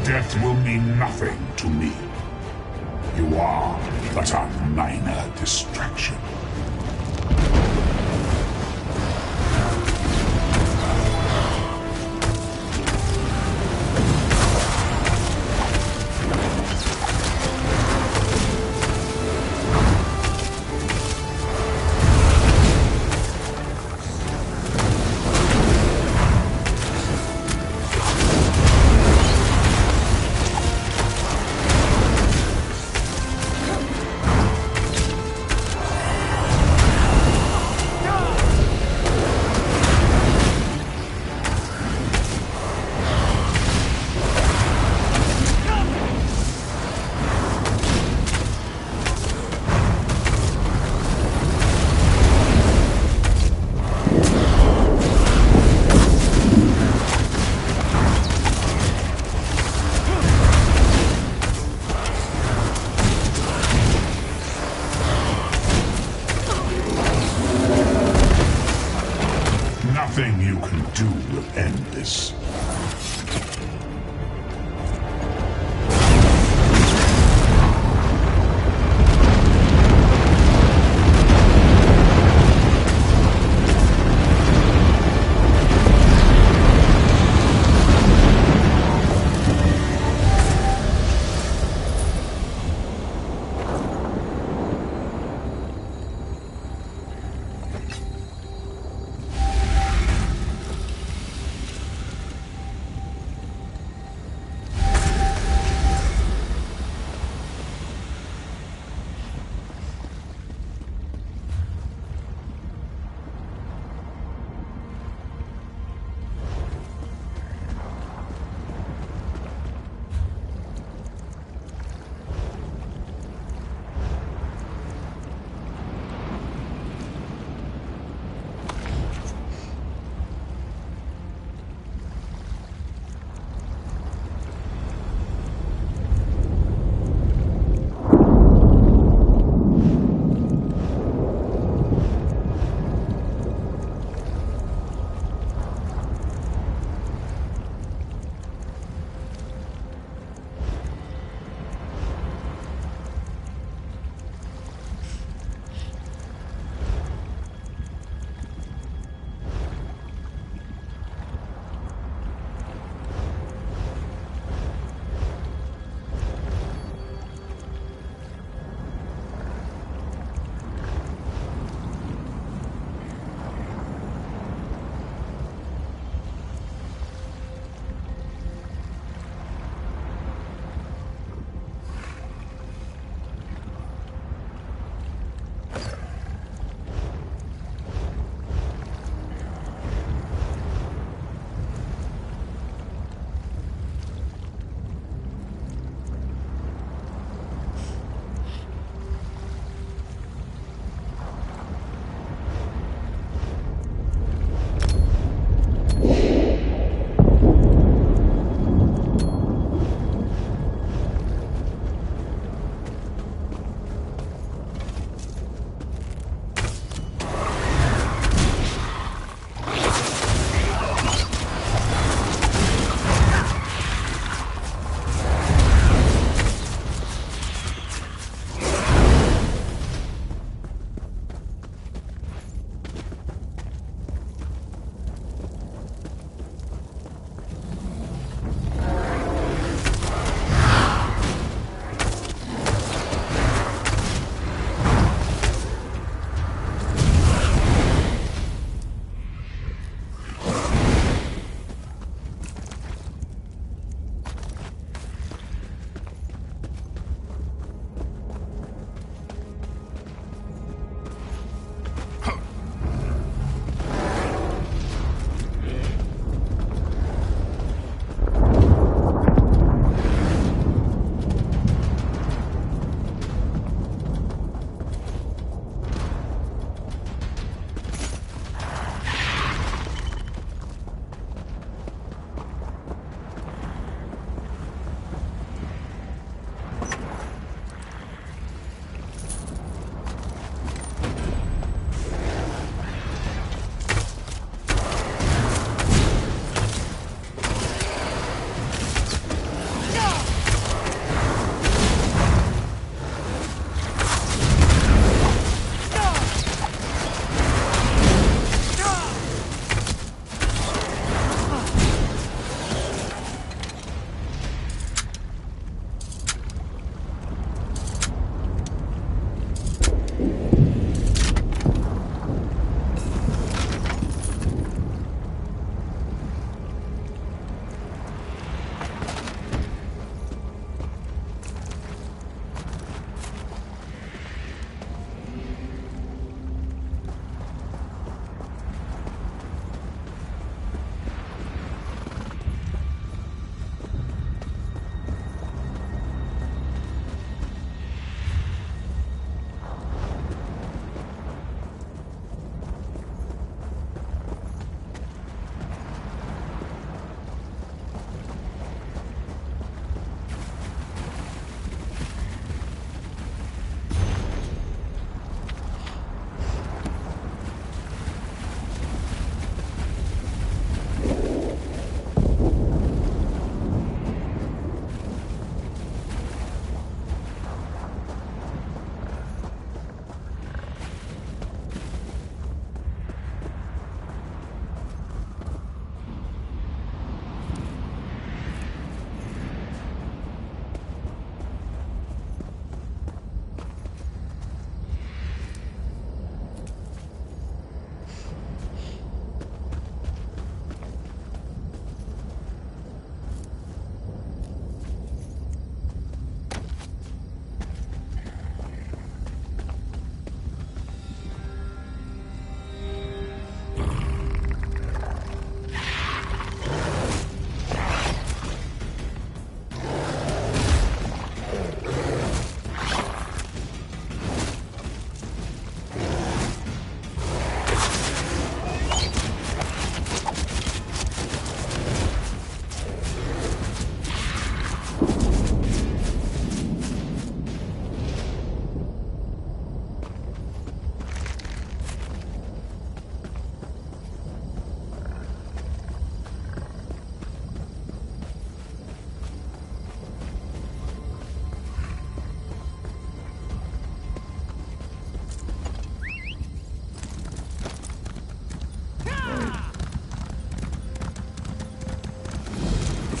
death will mean nothing to me. You are but a minor distraction.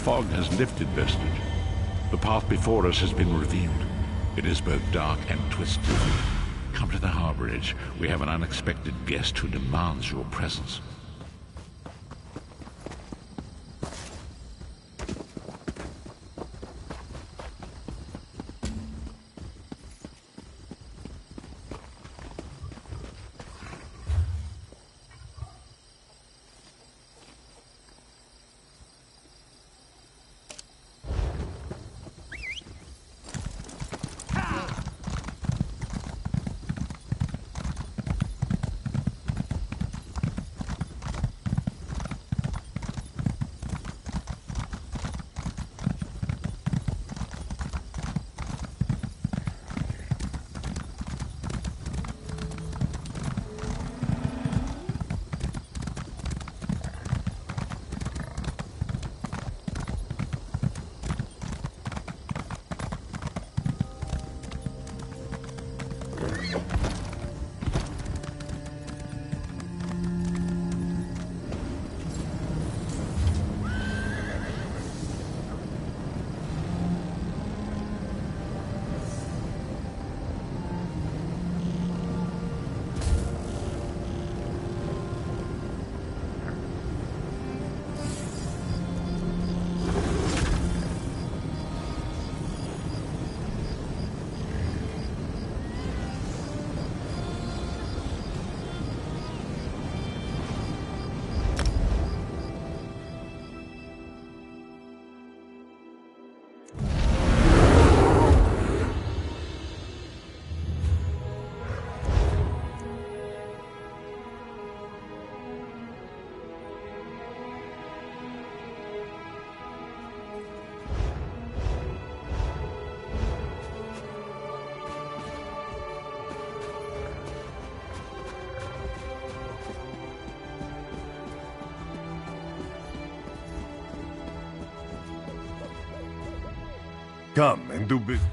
fog has lifted, Vestige. The path before us has been revealed. It is both dark and twisted. Come to the harbor edge. We have an unexpected guest who demands your presence. Come and do business.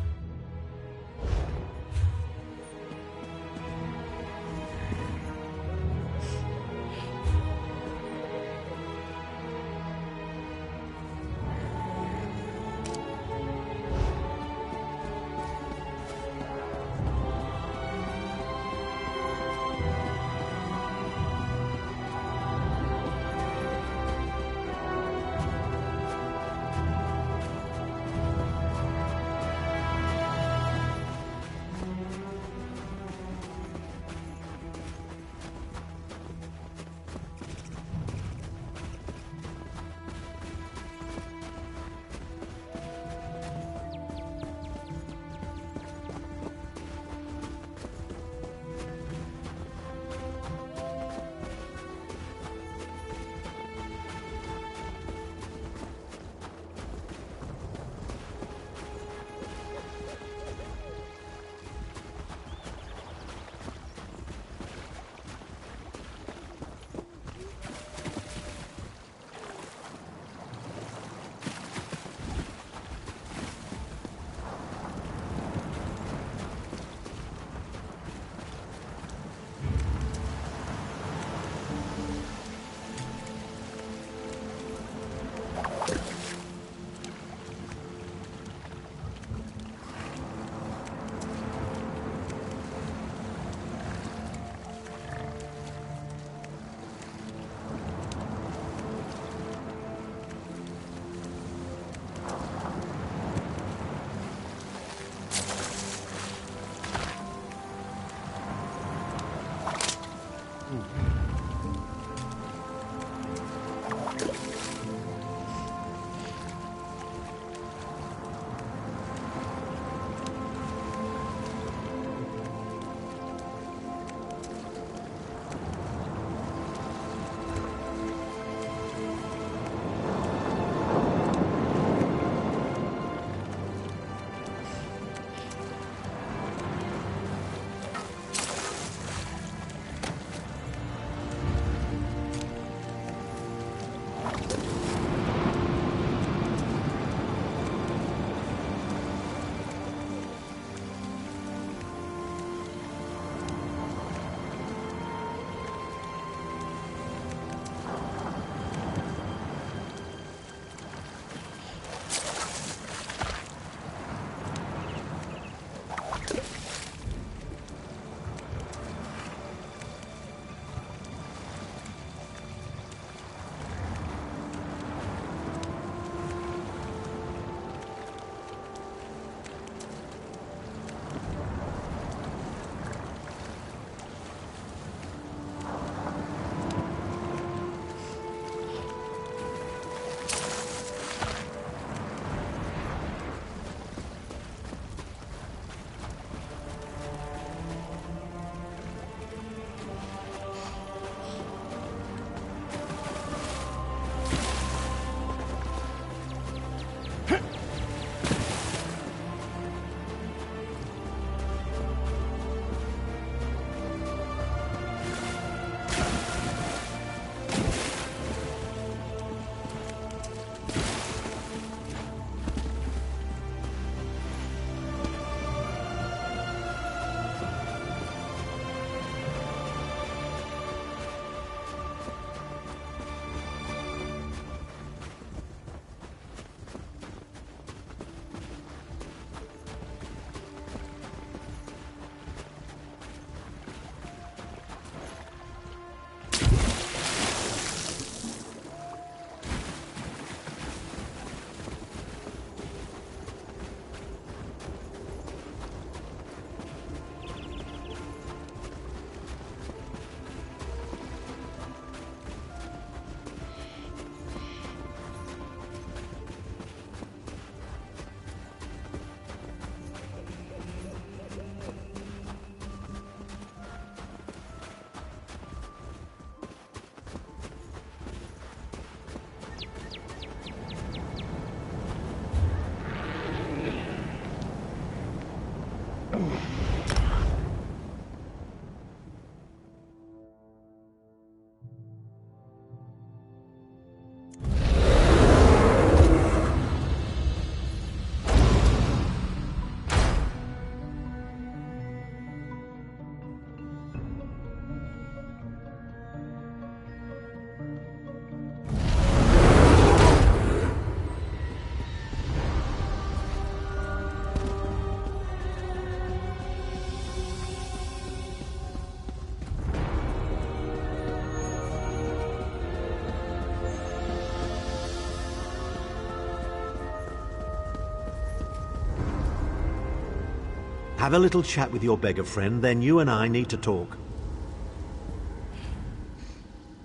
Have a little chat with your beggar friend, then you and I need to talk.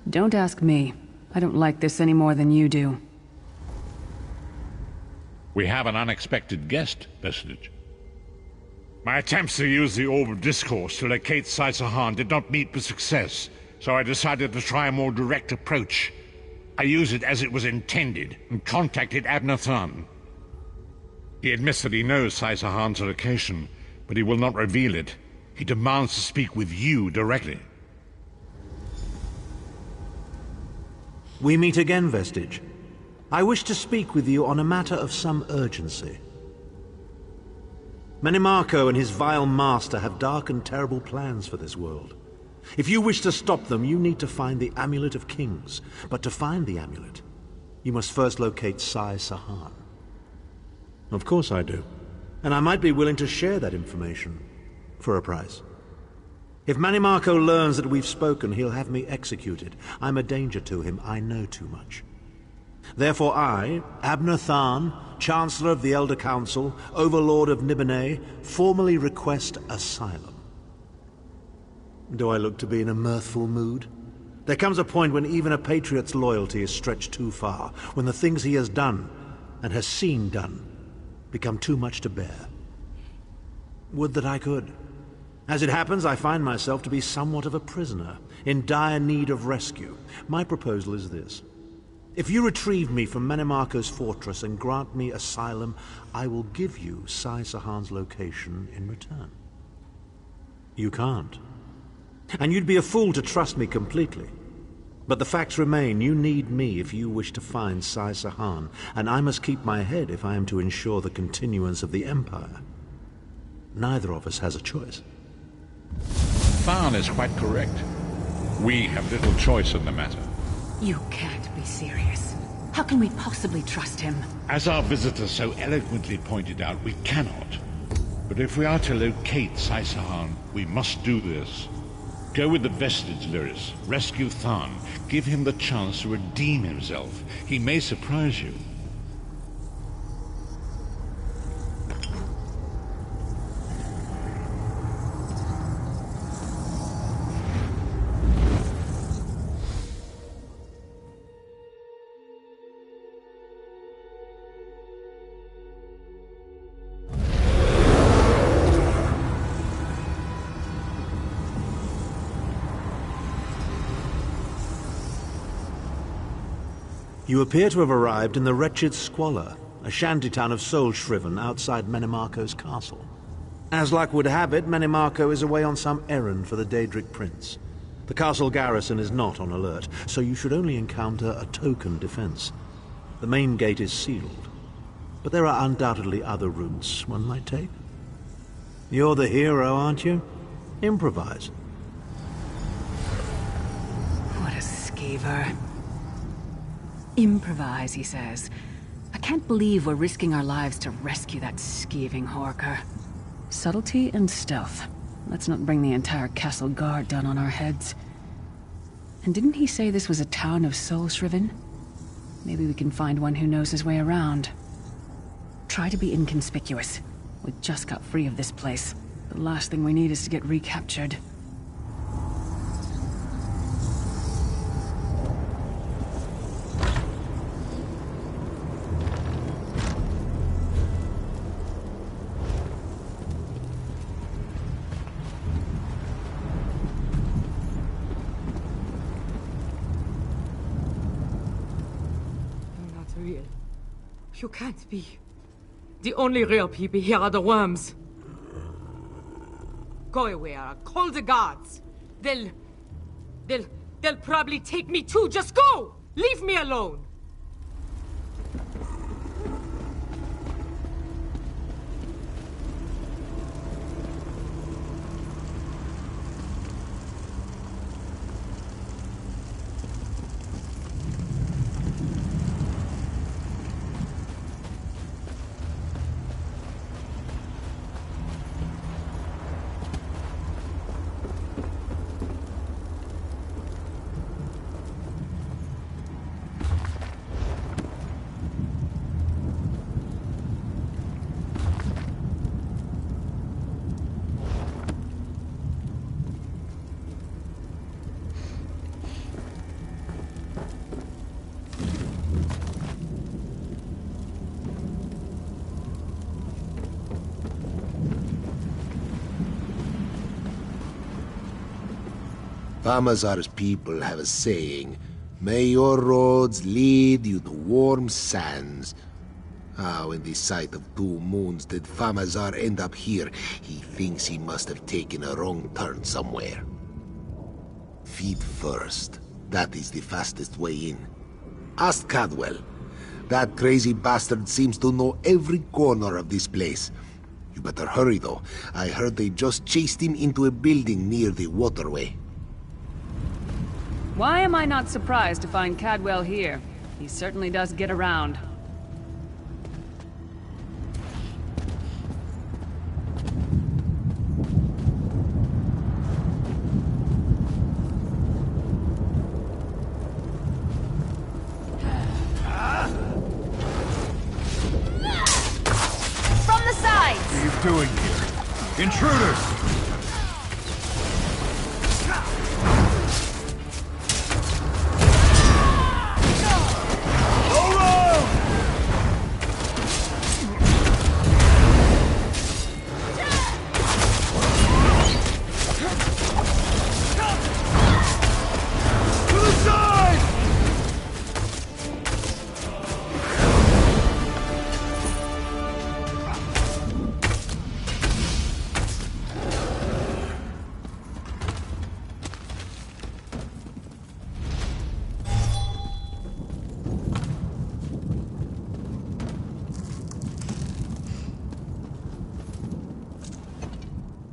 Don't ask me. I don't like this any more than you do. We have an unexpected guest, Vestige. My attempts to use the Orb of Discourse to locate Sai-Sahan did not meet with success, so I decided to try a more direct approach. I used it as it was intended, and contacted Abner Than. He admits that he knows Sai-Sahan's location, but he will not reveal it. He demands to speak with you directly. We meet again, Vestige. I wish to speak with you on a matter of some urgency. Menimarco and his vile master have dark and terrible plans for this world. If you wish to stop them, you need to find the Amulet of Kings. But to find the amulet, you must first locate Sai-Sahan. Of course I do. And I might be willing to share that information for a price. If Menimarco learns that we've spoken, he'll have me executed. I'm a danger to him. I know too much. Therefore I, Abner Than, Chancellor of the Elder Council, Overlord of Nibene, formally request asylum. Do I look to be in a mirthful mood? There comes a point when even a patriot's loyalty is stretched too far, when the things he has done, and has seen done, become too much to bear. Would that I could. As it happens, I find myself to be somewhat of a prisoner, in dire need of rescue. My proposal is this. If you retrieve me from Menimarco's fortress and grant me asylum, I will give you Sai-Sahan's location in return. You can't. And you'd be a fool to trust me completely. But the facts remain, you need me if you wish to find Sai-Sahan, and I must keep my head if I am to ensure the continuance of the Empire. Neither of us has a choice. Than is quite correct. We have little choice in the matter. You can't be serious. How can we possibly trust him? As our visitor so eloquently pointed out, we cannot. But if we are to locate Sai-Sahan, we must do this. Go with the Vestige, Lyris. Rescue Than. Give him the chance to redeem himself. He may surprise you. You appear to have arrived in the wretched Squalor, a shantytown of soul-shriven outside Menimarco's castle. As luck would have it, Menimarco is away on some errand for the Daedric Prince. The castle garrison is not on alert, so you should only encounter a token defense. The main gate is sealed, but there are undoubtedly other routes one might take. You're the hero, aren't you? Improvise. What a skeever. Improvise, he says. I can't believe we're risking our lives to rescue that skeeving Horker. Subtlety and stealth. Let's not bring the entire castle guard down on our heads. And didn't he say this was a town of soul-shriven? Maybe we can find one who knows his way around. Try to be inconspicuous. We just got free of this place. The last thing we need is to get recaptured. You can't be. The only real people here are the worms. Go away, Ara. Call the guards. They'll probably take me too. Just go! Leave me alone! Famazar's people have a saying, "May your roads lead you to warm sands." How in the sight of 2 moons did Famazar end up here? He thinks he must have taken a wrong turn somewhere. Feet first. That is the fastest way in. Ask Cadwell. That crazy bastard seems to know every corner of this place. You better hurry, though. I heard they just chased him into a building near the waterway. Why am I not surprised to find Cadwell here? He certainly does get around. From the sides! What are you doing here? Intruders!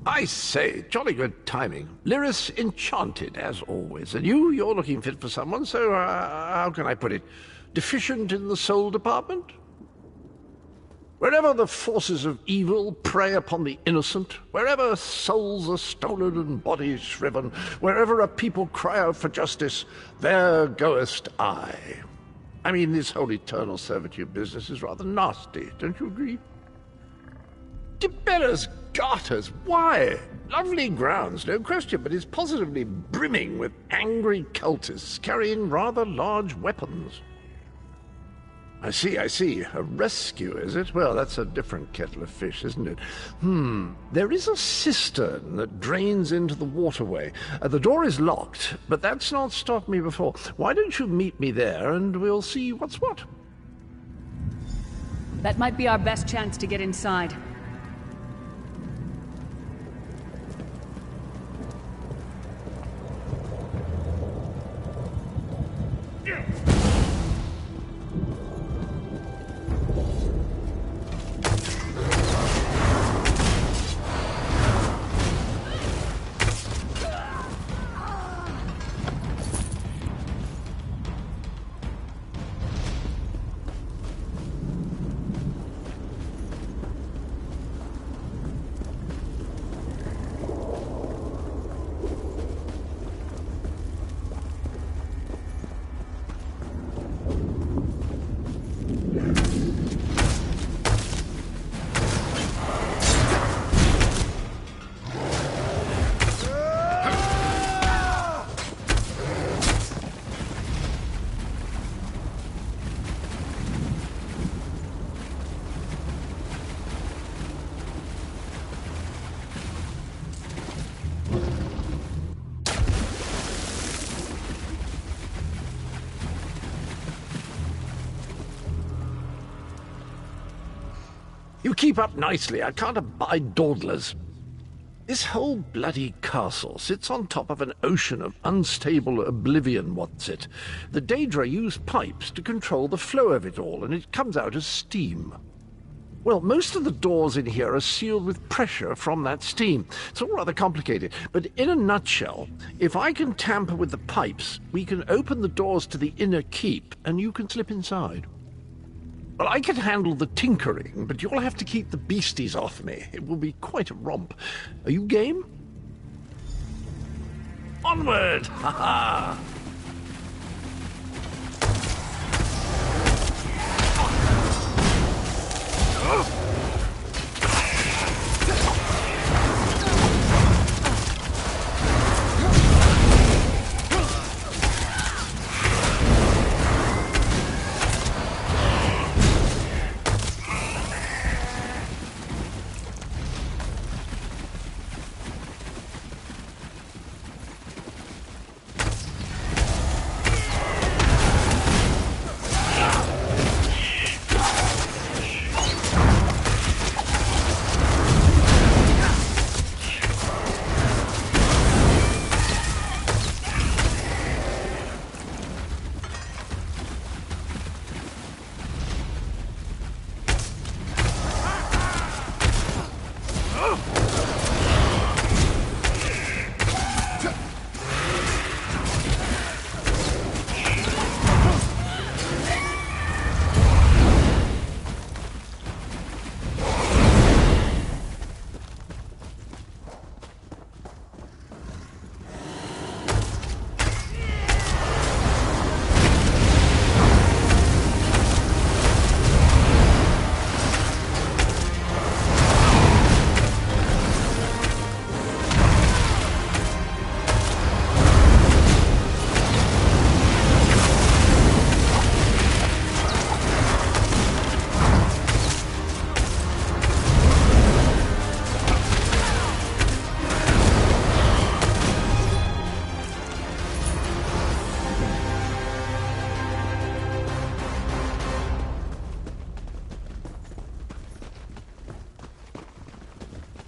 I say, jolly good timing. Lyris enchanted, as always. And you're looking fit for someone, so, how can I put it? Deficient in the soul department? Wherever the forces of evil prey upon the innocent, wherever souls are stolen and bodies shriven, wherever a people cry out for justice, there goest I. I mean, this whole eternal servitude business is rather nasty, don't you agree? Tiberia's garters, why? Lovely grounds, no question, but it's positively brimming with angry cultists carrying rather large weapons. I see. A rescue, is it? Well, that's a different kettle of fish, isn't it? There is a cistern that drains into the waterway. The door is locked, but that's not stopped me before. Why don't you meet me there, and we'll see what's what? That might be our best chance to get inside. You keep up nicely. I can't abide dawdlers. This whole bloody castle sits on top of an ocean of unstable oblivion, what's it? The Daedra use pipes to control the flow of it all, and it comes out as steam. Well, most of the doors in here are sealed with pressure from that steam. It's all rather complicated, but in a nutshell, if I can tamper with the pipes, we can open the doors to the inner keep, and you can slip inside. Well, I can handle the tinkering, but you'll have to keep the beasties off me. It will be quite a romp. Are you game? Onward! Ha ha!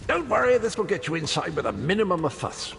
Don't worry, this will get you inside with a minimum of fuss.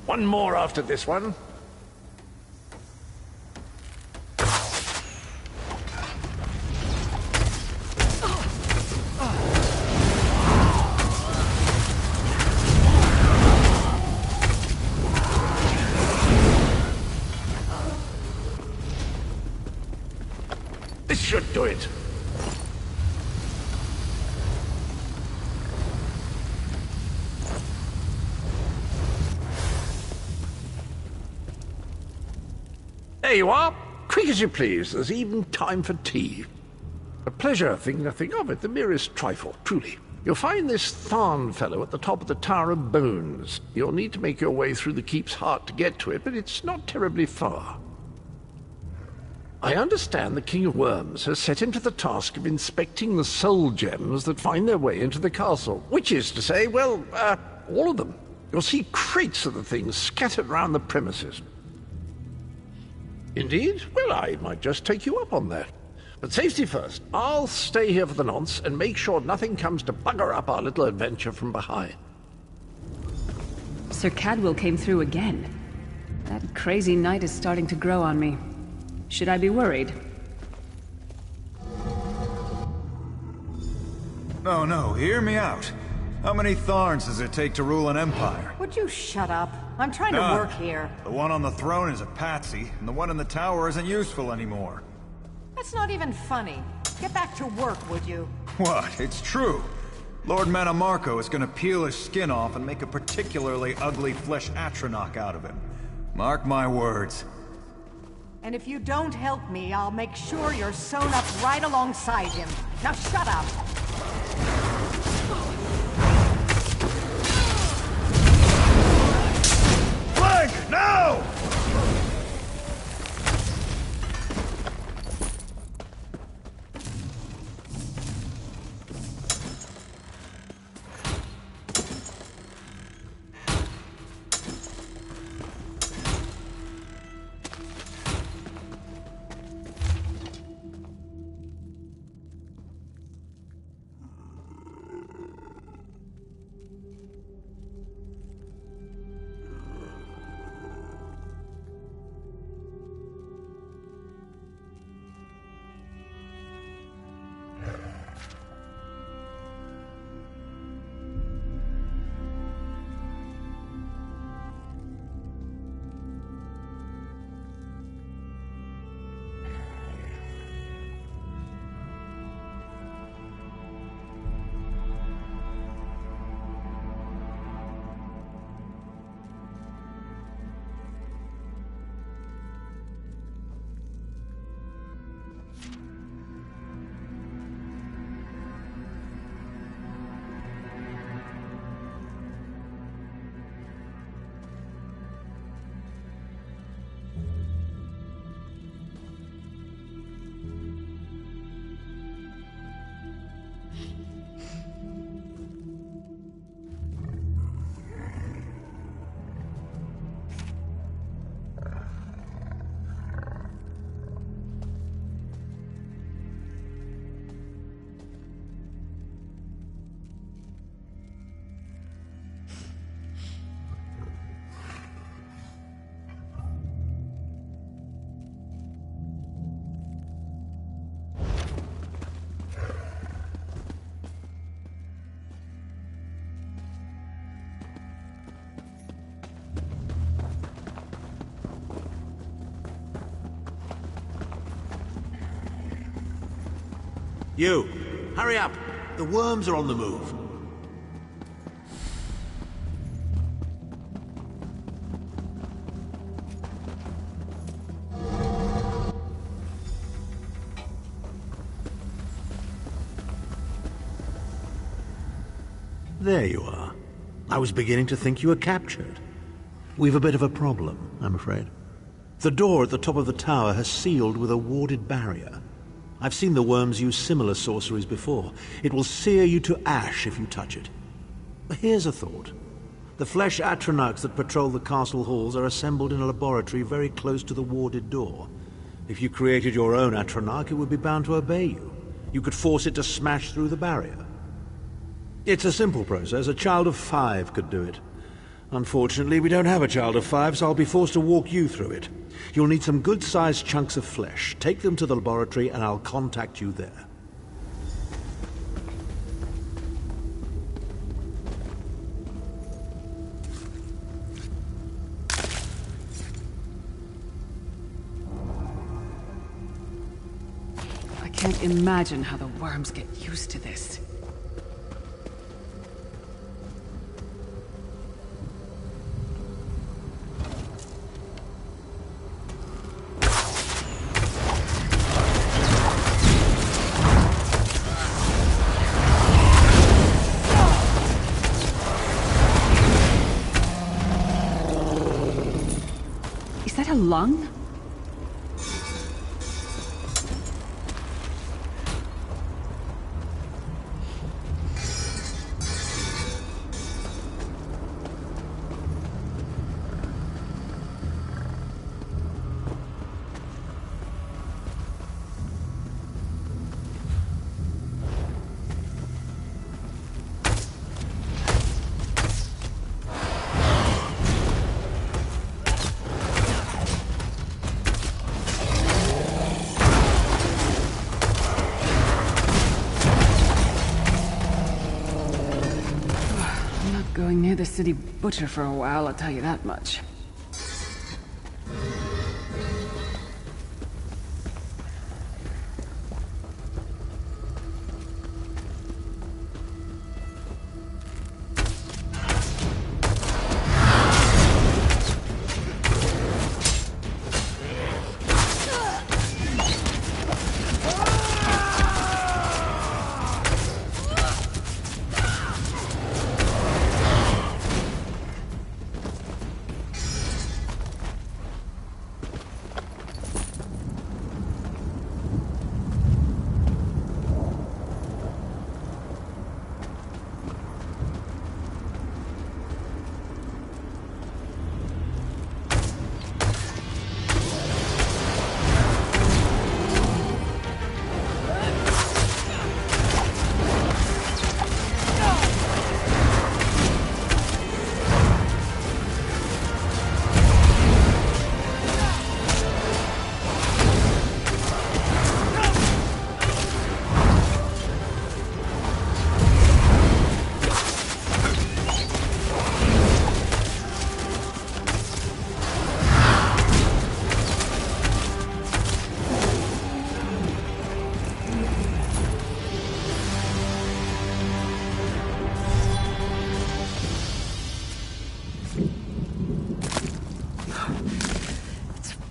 One more after this one. This should do it. There you are. Quick as you please. There's even time for tea. A pleasure, think nothing of it. The merest trifle, truly. You'll find this Tharn fellow at the top of the Tower of Bones. You'll need to make your way through the keep's heart to get to it, but it's not terribly far. I understand the King of Worms has set him to the task of inspecting the soul gems that find their way into the castle. Which is to say, well, all of them. You'll see crates of the things scattered around the premises. Indeed? Well, I might just take you up on that. But safety first. I'll stay here for the nonce and make sure nothing comes to bugger up our little adventure from behind. Sir Cadwell came through again. That crazy night is starting to grow on me. Should I be worried? No, hear me out. How many Tharns does it take to rule an empire? Would you shut up? I'm trying to work here. The one on the throne is a patsy, and the one in the tower isn't useful anymore. That's not even funny. Get back to work, would you? What? It's true. Lord Manamarco is gonna peel his skin off and make a particularly ugly flesh atronach out of him. Mark my words. And if you don't help me, I'll make sure you're sewn up right alongside him. Now shut up! Flank, now! You, hurry up. The worms are on the move. There you are. I was beginning to think you were captured. We've a bit of a problem, I'm afraid. The door at the top of the tower has sealed with a warded barrier. I've seen the worms use similar sorceries before. It will sear you to ash if you touch it. But here's a thought. The flesh atronachs that patrol the castle halls are assembled in a laboratory very close to the warded door. If you created your own atronach, it would be bound to obey you. You could force it to smash through the barrier. It's a simple process. A child of 5 could do it. Unfortunately, we don't have a child of 5, so I'll be forced to walk you through it. You'll need some good-sized chunks of flesh. Take them to the laboratory and I'll contact you there. I can't imagine how the worms get used to this. A lung? Going near the city butcher for a while, I'll tell you that much.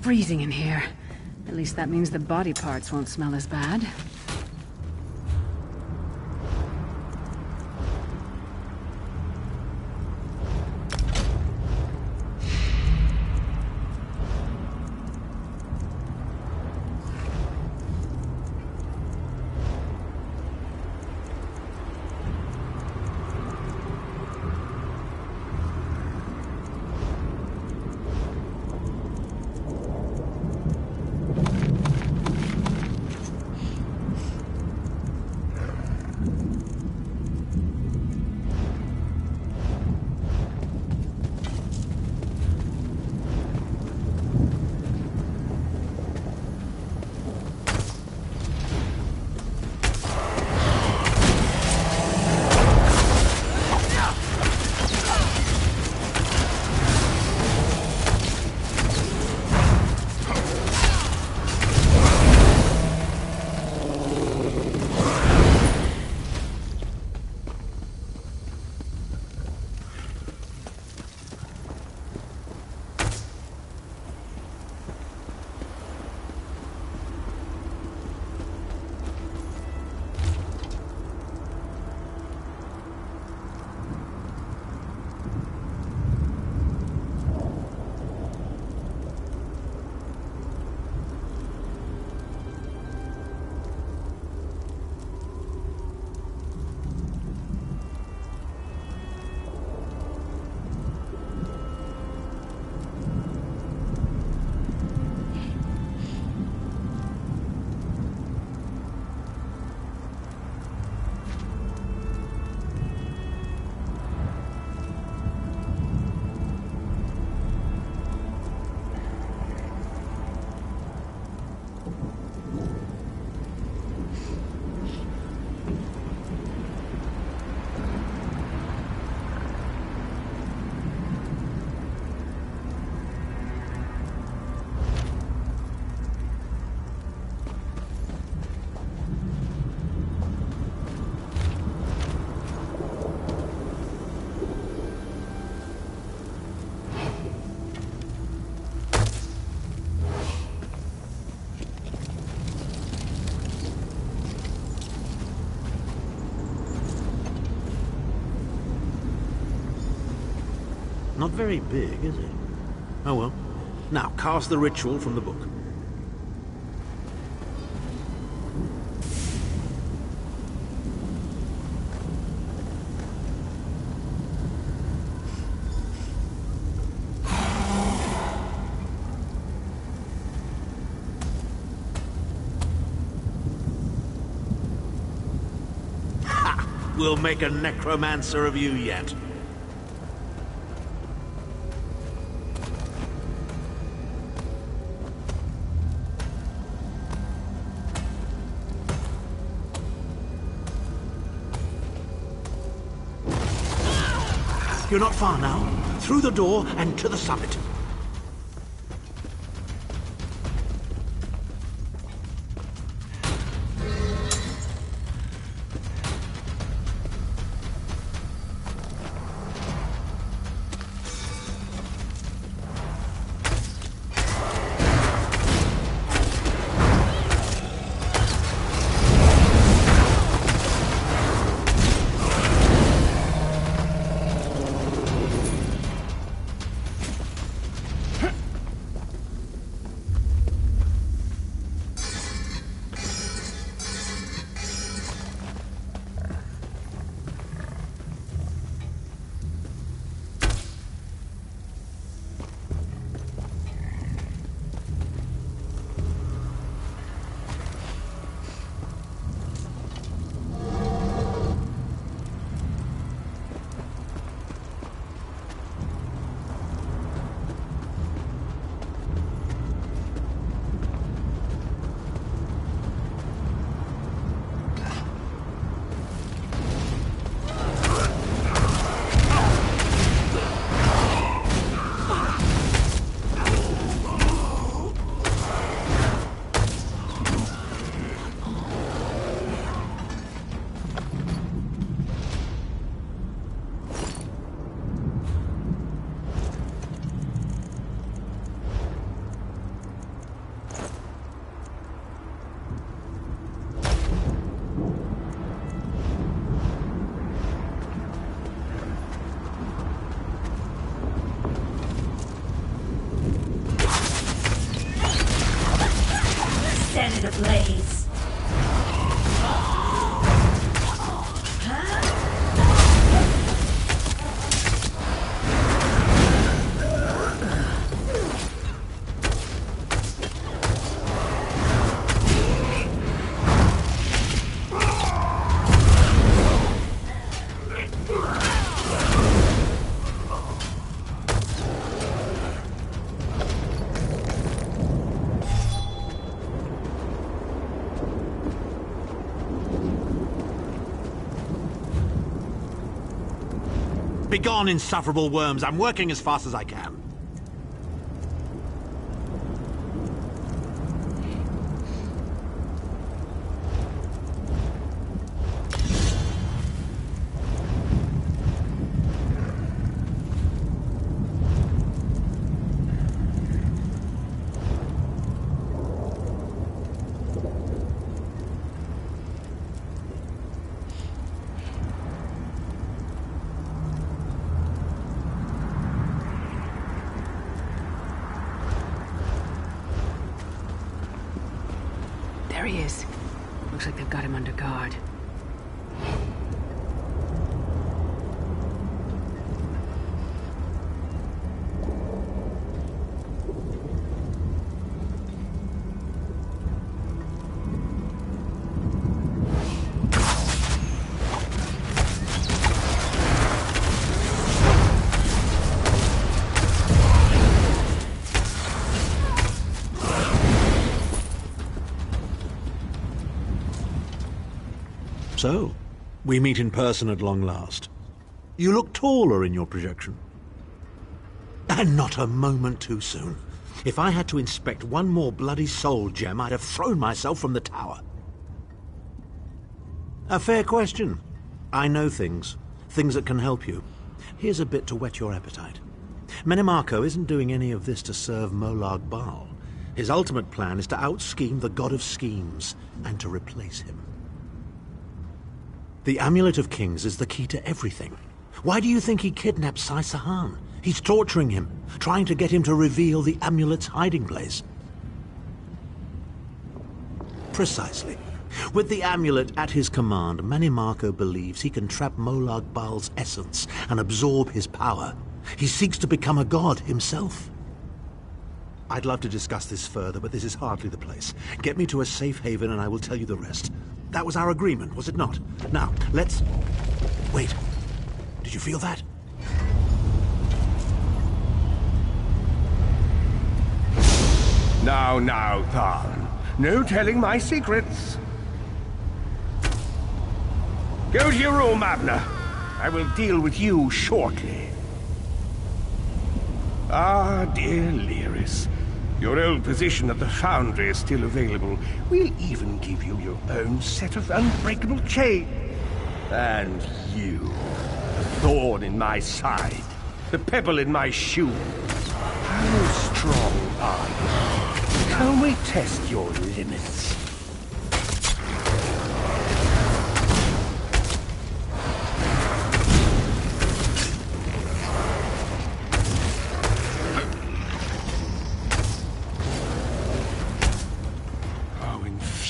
freezing in here. At least that means the body parts won't smell as bad. Not very big, is it? Oh well. Now, cast the ritual from the book. Ha! We'll make a necromancer of you yet. You're not far now. Through the door and to the summit. Begone, insufferable worms. I'm working as fast as I can. There he is. Looks like they've got him under guard. So, we meet in person at long last. You look taller in your projection. And not a moment too soon. If I had to inspect one more bloody soul gem, I'd have thrown myself from the tower. A fair question. I know things that can help you. Here's a bit to whet your appetite. Menimarco isn't doing any of this to serve Molag Bal. His ultimate plan is to out-scheme the god of schemes, and to replace him. The Amulet of Kings is the key to everything. Why do you think he kidnapped Sai Sahan? He's torturing him, trying to get him to reveal the amulet's hiding place. Precisely. With the amulet at his command, Menimarco believes he can trap Molag Bal's essence and absorb his power. He seeks to become a god himself. I'd love to discuss this further, but this is hardly the place. Get me to a safe haven and I will tell you the rest. That was our agreement, was it not? Now, let's... Wait. Did you feel that? Now, Tharn. No telling my secrets. Go to your room, Abner. I will deal with you shortly. Ah, dear Lyris. Your old position at the Foundry is still available. We'll even give you your own set of unbreakable chains. And you, the thorn in my side, the pebble in my shoe. How strong are you? Can we test your limits?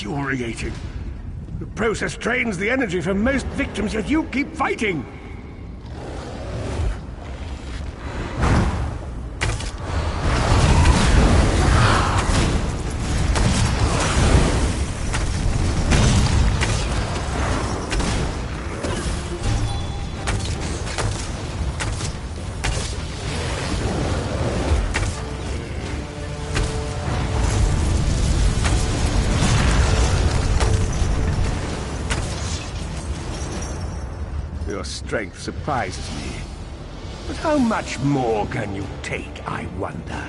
Infuriating. The process drains the energy from most victims, yet you keep fighting! Your strength surprises me. But how much more can you take, I wonder?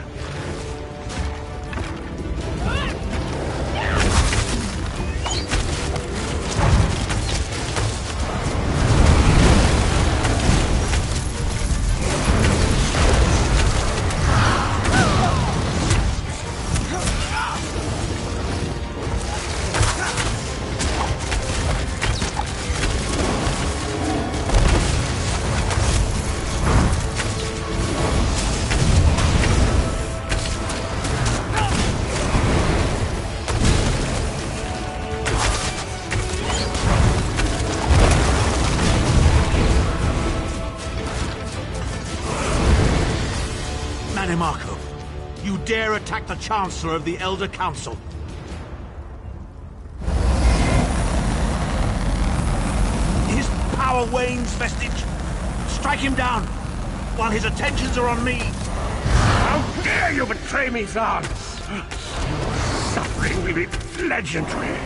Menimarco, you dare attack the Chancellor of the Elder Council. His power wanes, Vestige. Strike him down, while his attentions are on me. How dare you betray me, Zahn! Suffering will be legendary.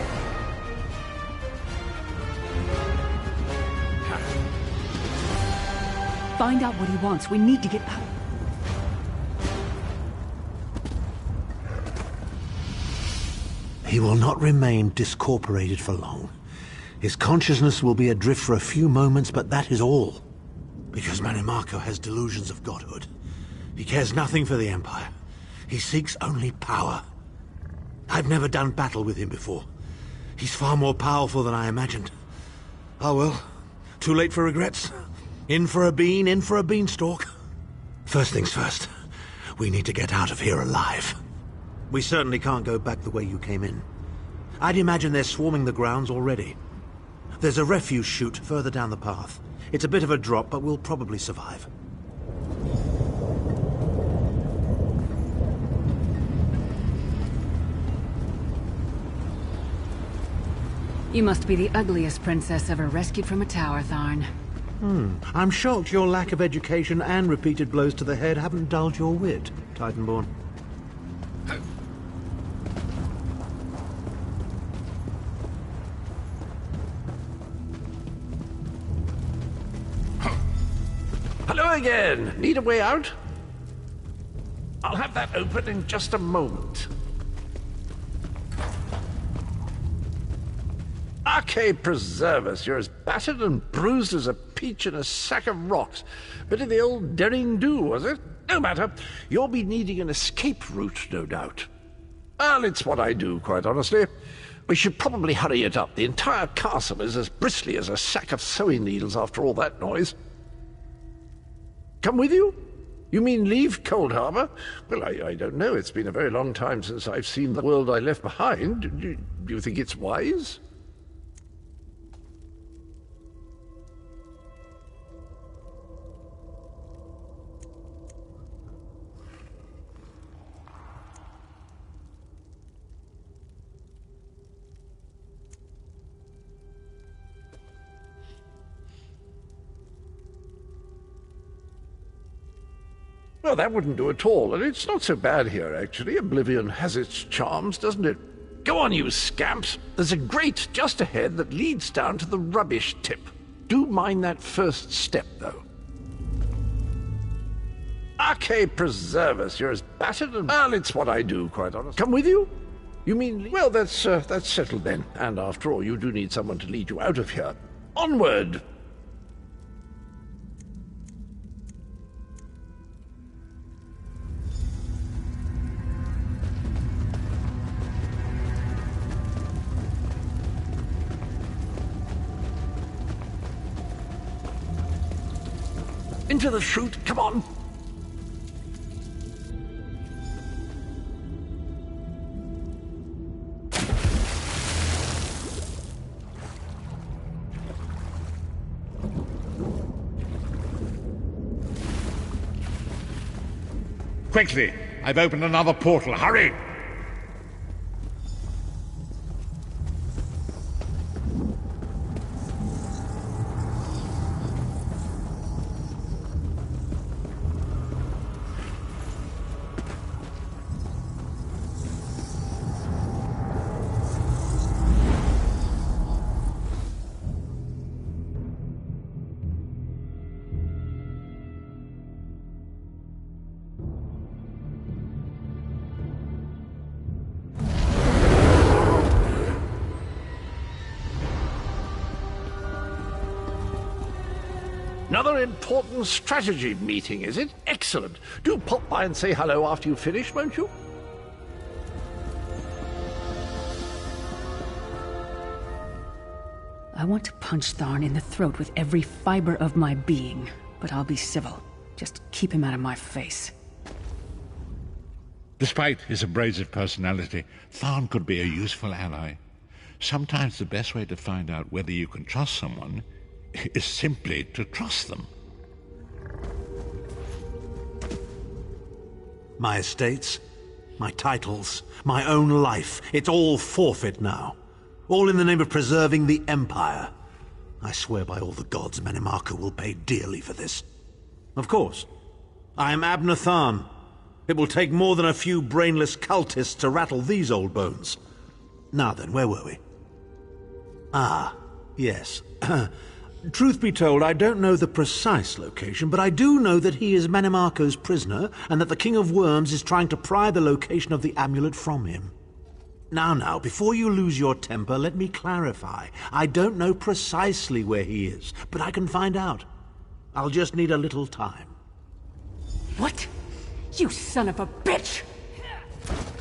find out what he wants. We need to get out. He will not remain discorporated for long. His consciousness will be adrift for a few moments, but that is all. Because Manimarco has delusions of godhood. He cares nothing for the Empire. He seeks only power. I've never done battle with him before. He's far more powerful than I imagined. Oh well, too late for regrets. In for a bean, in for a beanstalk. First things first, we need to get out of here alive. We certainly can't go back the way you came in. I'd imagine they're swarming the grounds already. There's a refuse chute further down the path. It's a bit of a drop, but we'll probably survive. You must be the ugliest princess ever rescued from a tower, Tharn. I'm shocked your lack of education and repeated blows to the head haven't dulled your wit, Titanborn. Hello again. Need a way out? I'll have that open in just a moment. Arcade preserve us. You're as battered and bruised as a peach in a sack of rocks. Bit of the old derring-do, was it? No matter. You'll be needing an escape route, no doubt. Well, it's what I do, quite honestly. We should probably hurry it up. The entire castle is as bristly as a sack of sewing needles after all that noise. Come with you? You mean leave Cold Harbor? Well, I don't know. It's been a very long time since I've seen the world I left behind. Do you think it's wise? Well, that wouldn't do at all, and it's not so bad here, actually. Oblivion has its charms, doesn't it? Go on, you scamps. There's a grate just ahead that leads down to the rubbish tip. Do mind that first step, though. Arcade preserve us. You're as battered and... Well, it's what I do, quite honestly. Come with you? You mean... Well, that's settled then. And after all, you do need someone to lead you out of here. Onward! Into the chute, come on! Quickly! I've opened another portal. Hurry! Another important strategy meeting, is it? Excellent. Do pop by and say hello after you finish, won't you? I want to punch Tharn in the throat with every fiber of my being, but I'll be civil. Just keep him out of my face. Despite his abrasive personality, Tharn could be a useful ally. Sometimes the best way to find out whether you can trust someone is simply to trust them. My estates, my titles, my own life, it's all forfeit now. All in the name of preserving the Empire. I swear by all the gods Manimarco will pay dearly for this. Of course. I am Abner Tharn. It will take more than a few brainless cultists to rattle these old bones. Now then, where were we? Ah, yes. Truth be told, I don't know the precise location, but I do know that he is Manimarco's prisoner, and that the King of Worms is trying to pry the location of the amulet from him. Now, before you lose your temper, let me clarify. I don't know precisely where he is, but I can find out. I'll just need a little time. What? You son of a bitch!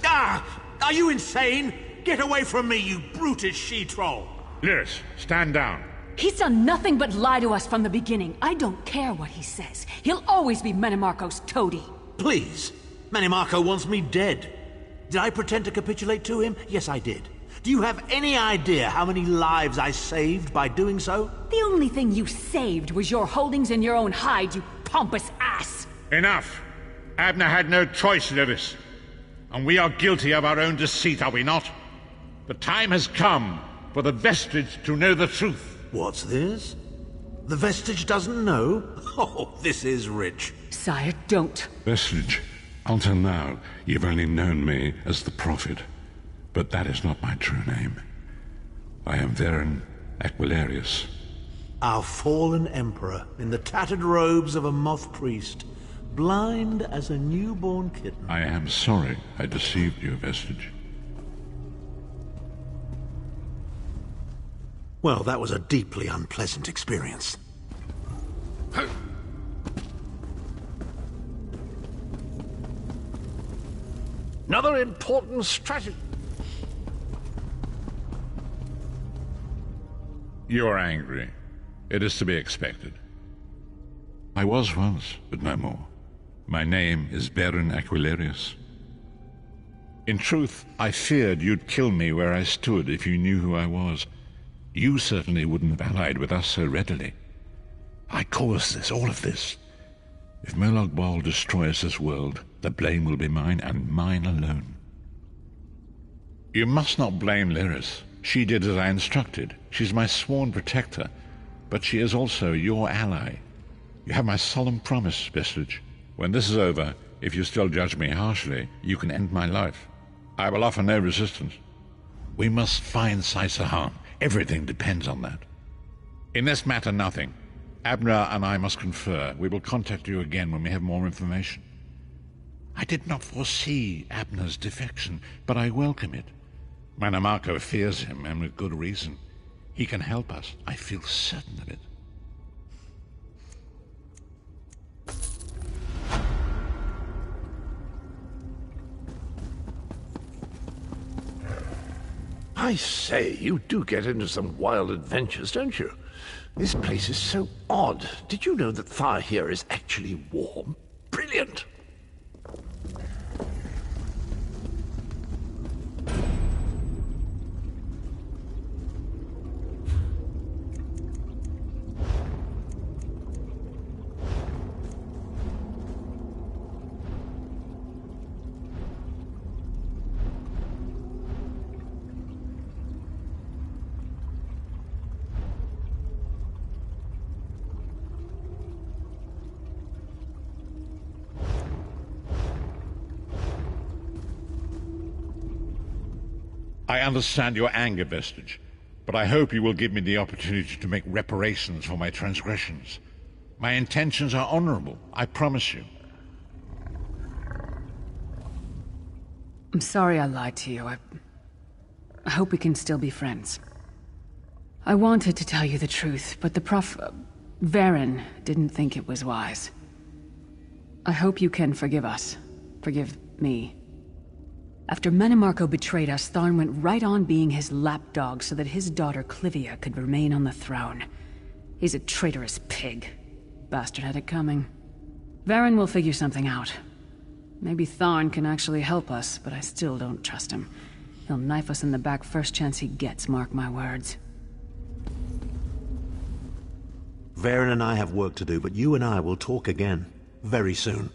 Ah! Are you insane? Get away from me, you brutish she-troll! Lyris, stand down. He's done nothing but lie to us from the beginning. I don't care what he says. He'll always be Manimarco's toady. Please. Manimarco wants me dead. Did I pretend to capitulate to him? Yes, I did. Do you have any idea how many lives I saved by doing so? The only thing you saved was your holdings in your own hide, you pompous ass! Enough! Abner had no choice, Lyris. And we are guilty of our own deceit, are we not? The time has come for the Vestige to know the truth. What's this? The Vestige doesn't know? Oh, this is rich. Sire, don't. Vestige, until now, you've only known me as the Prophet. But that is not my true name. I am Warden Aquilarius. Our fallen emperor, in the tattered robes of a moth priest, blind as a newborn kitten. I am sorry I deceived you, Vestige. Well, that was a deeply unpleasant experience. Another important strategy. You are angry. It is to be expected. I was once, but no more. My name is Warden Aquilarius. In truth, I feared you'd kill me where I stood if you knew who I was. You certainly wouldn't have allied with us so readily. I caused this, all of this. If Molag Bal destroys this world, the blame will be mine, and mine alone. You must not blame Lyris. She did as I instructed. She's my sworn protector, but she is also your ally. You have my solemn promise, Vestige. When this is over, if you still judge me harshly, you can end my life. I will offer no resistance. We must find Saisahan. Everything depends on that. In this matter, nothing. Abner and I must confer. We will contact you again when we have more information. I did not foresee Abner's defection, but I welcome it. Manimarco fears him, and with good reason. He can help us. I feel certain of it. I say, you do get into some wild adventures, don't you? This place is so odd. Did you know that fire here is actually warm? Brilliant! I understand your anger, Vestige, but I hope you will give me the opportunity to make reparations for my transgressions. My intentions are honorable, I promise you. I'm sorry I lied to you. I hope we can still be friends. I wanted to tell you the truth, but the Warden didn't think it was wise. I hope you can forgive us. Forgive me. After Manimarco betrayed us, Tharn went right on being his lapdog so that his daughter Clivia could remain on the throne. He's a traitorous pig. Bastard had it coming. Warden will figure something out. Maybe Tharn can actually help us, but I still don't trust him. He'll knife us in the back first chance he gets, mark my words. Warden and I have work to do, but you and I will talk again. Very soon.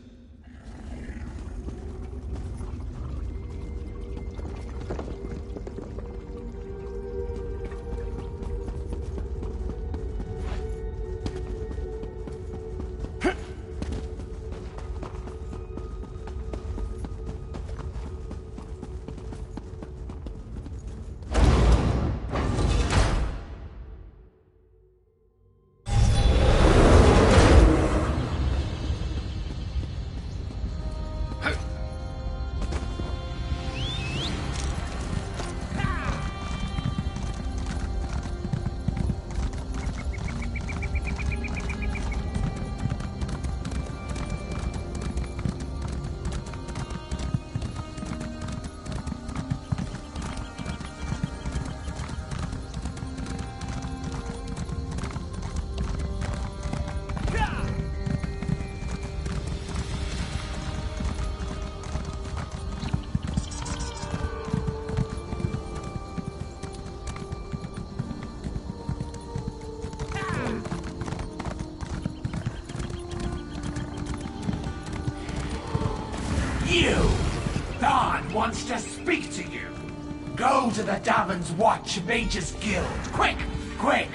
You! God wants to speak to you! Go to the Davins Watch Mages Guild! Quick! Quick!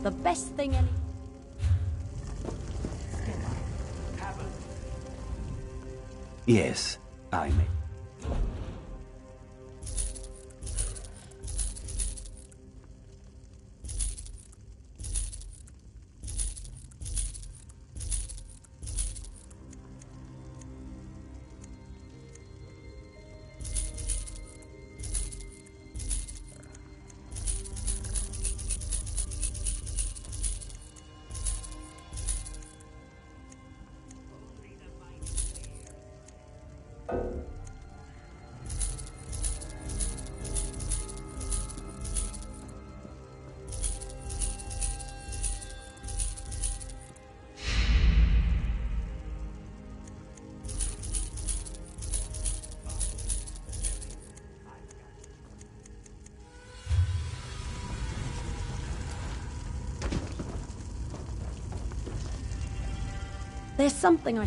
The best thing any... Yes, I may. There's something I...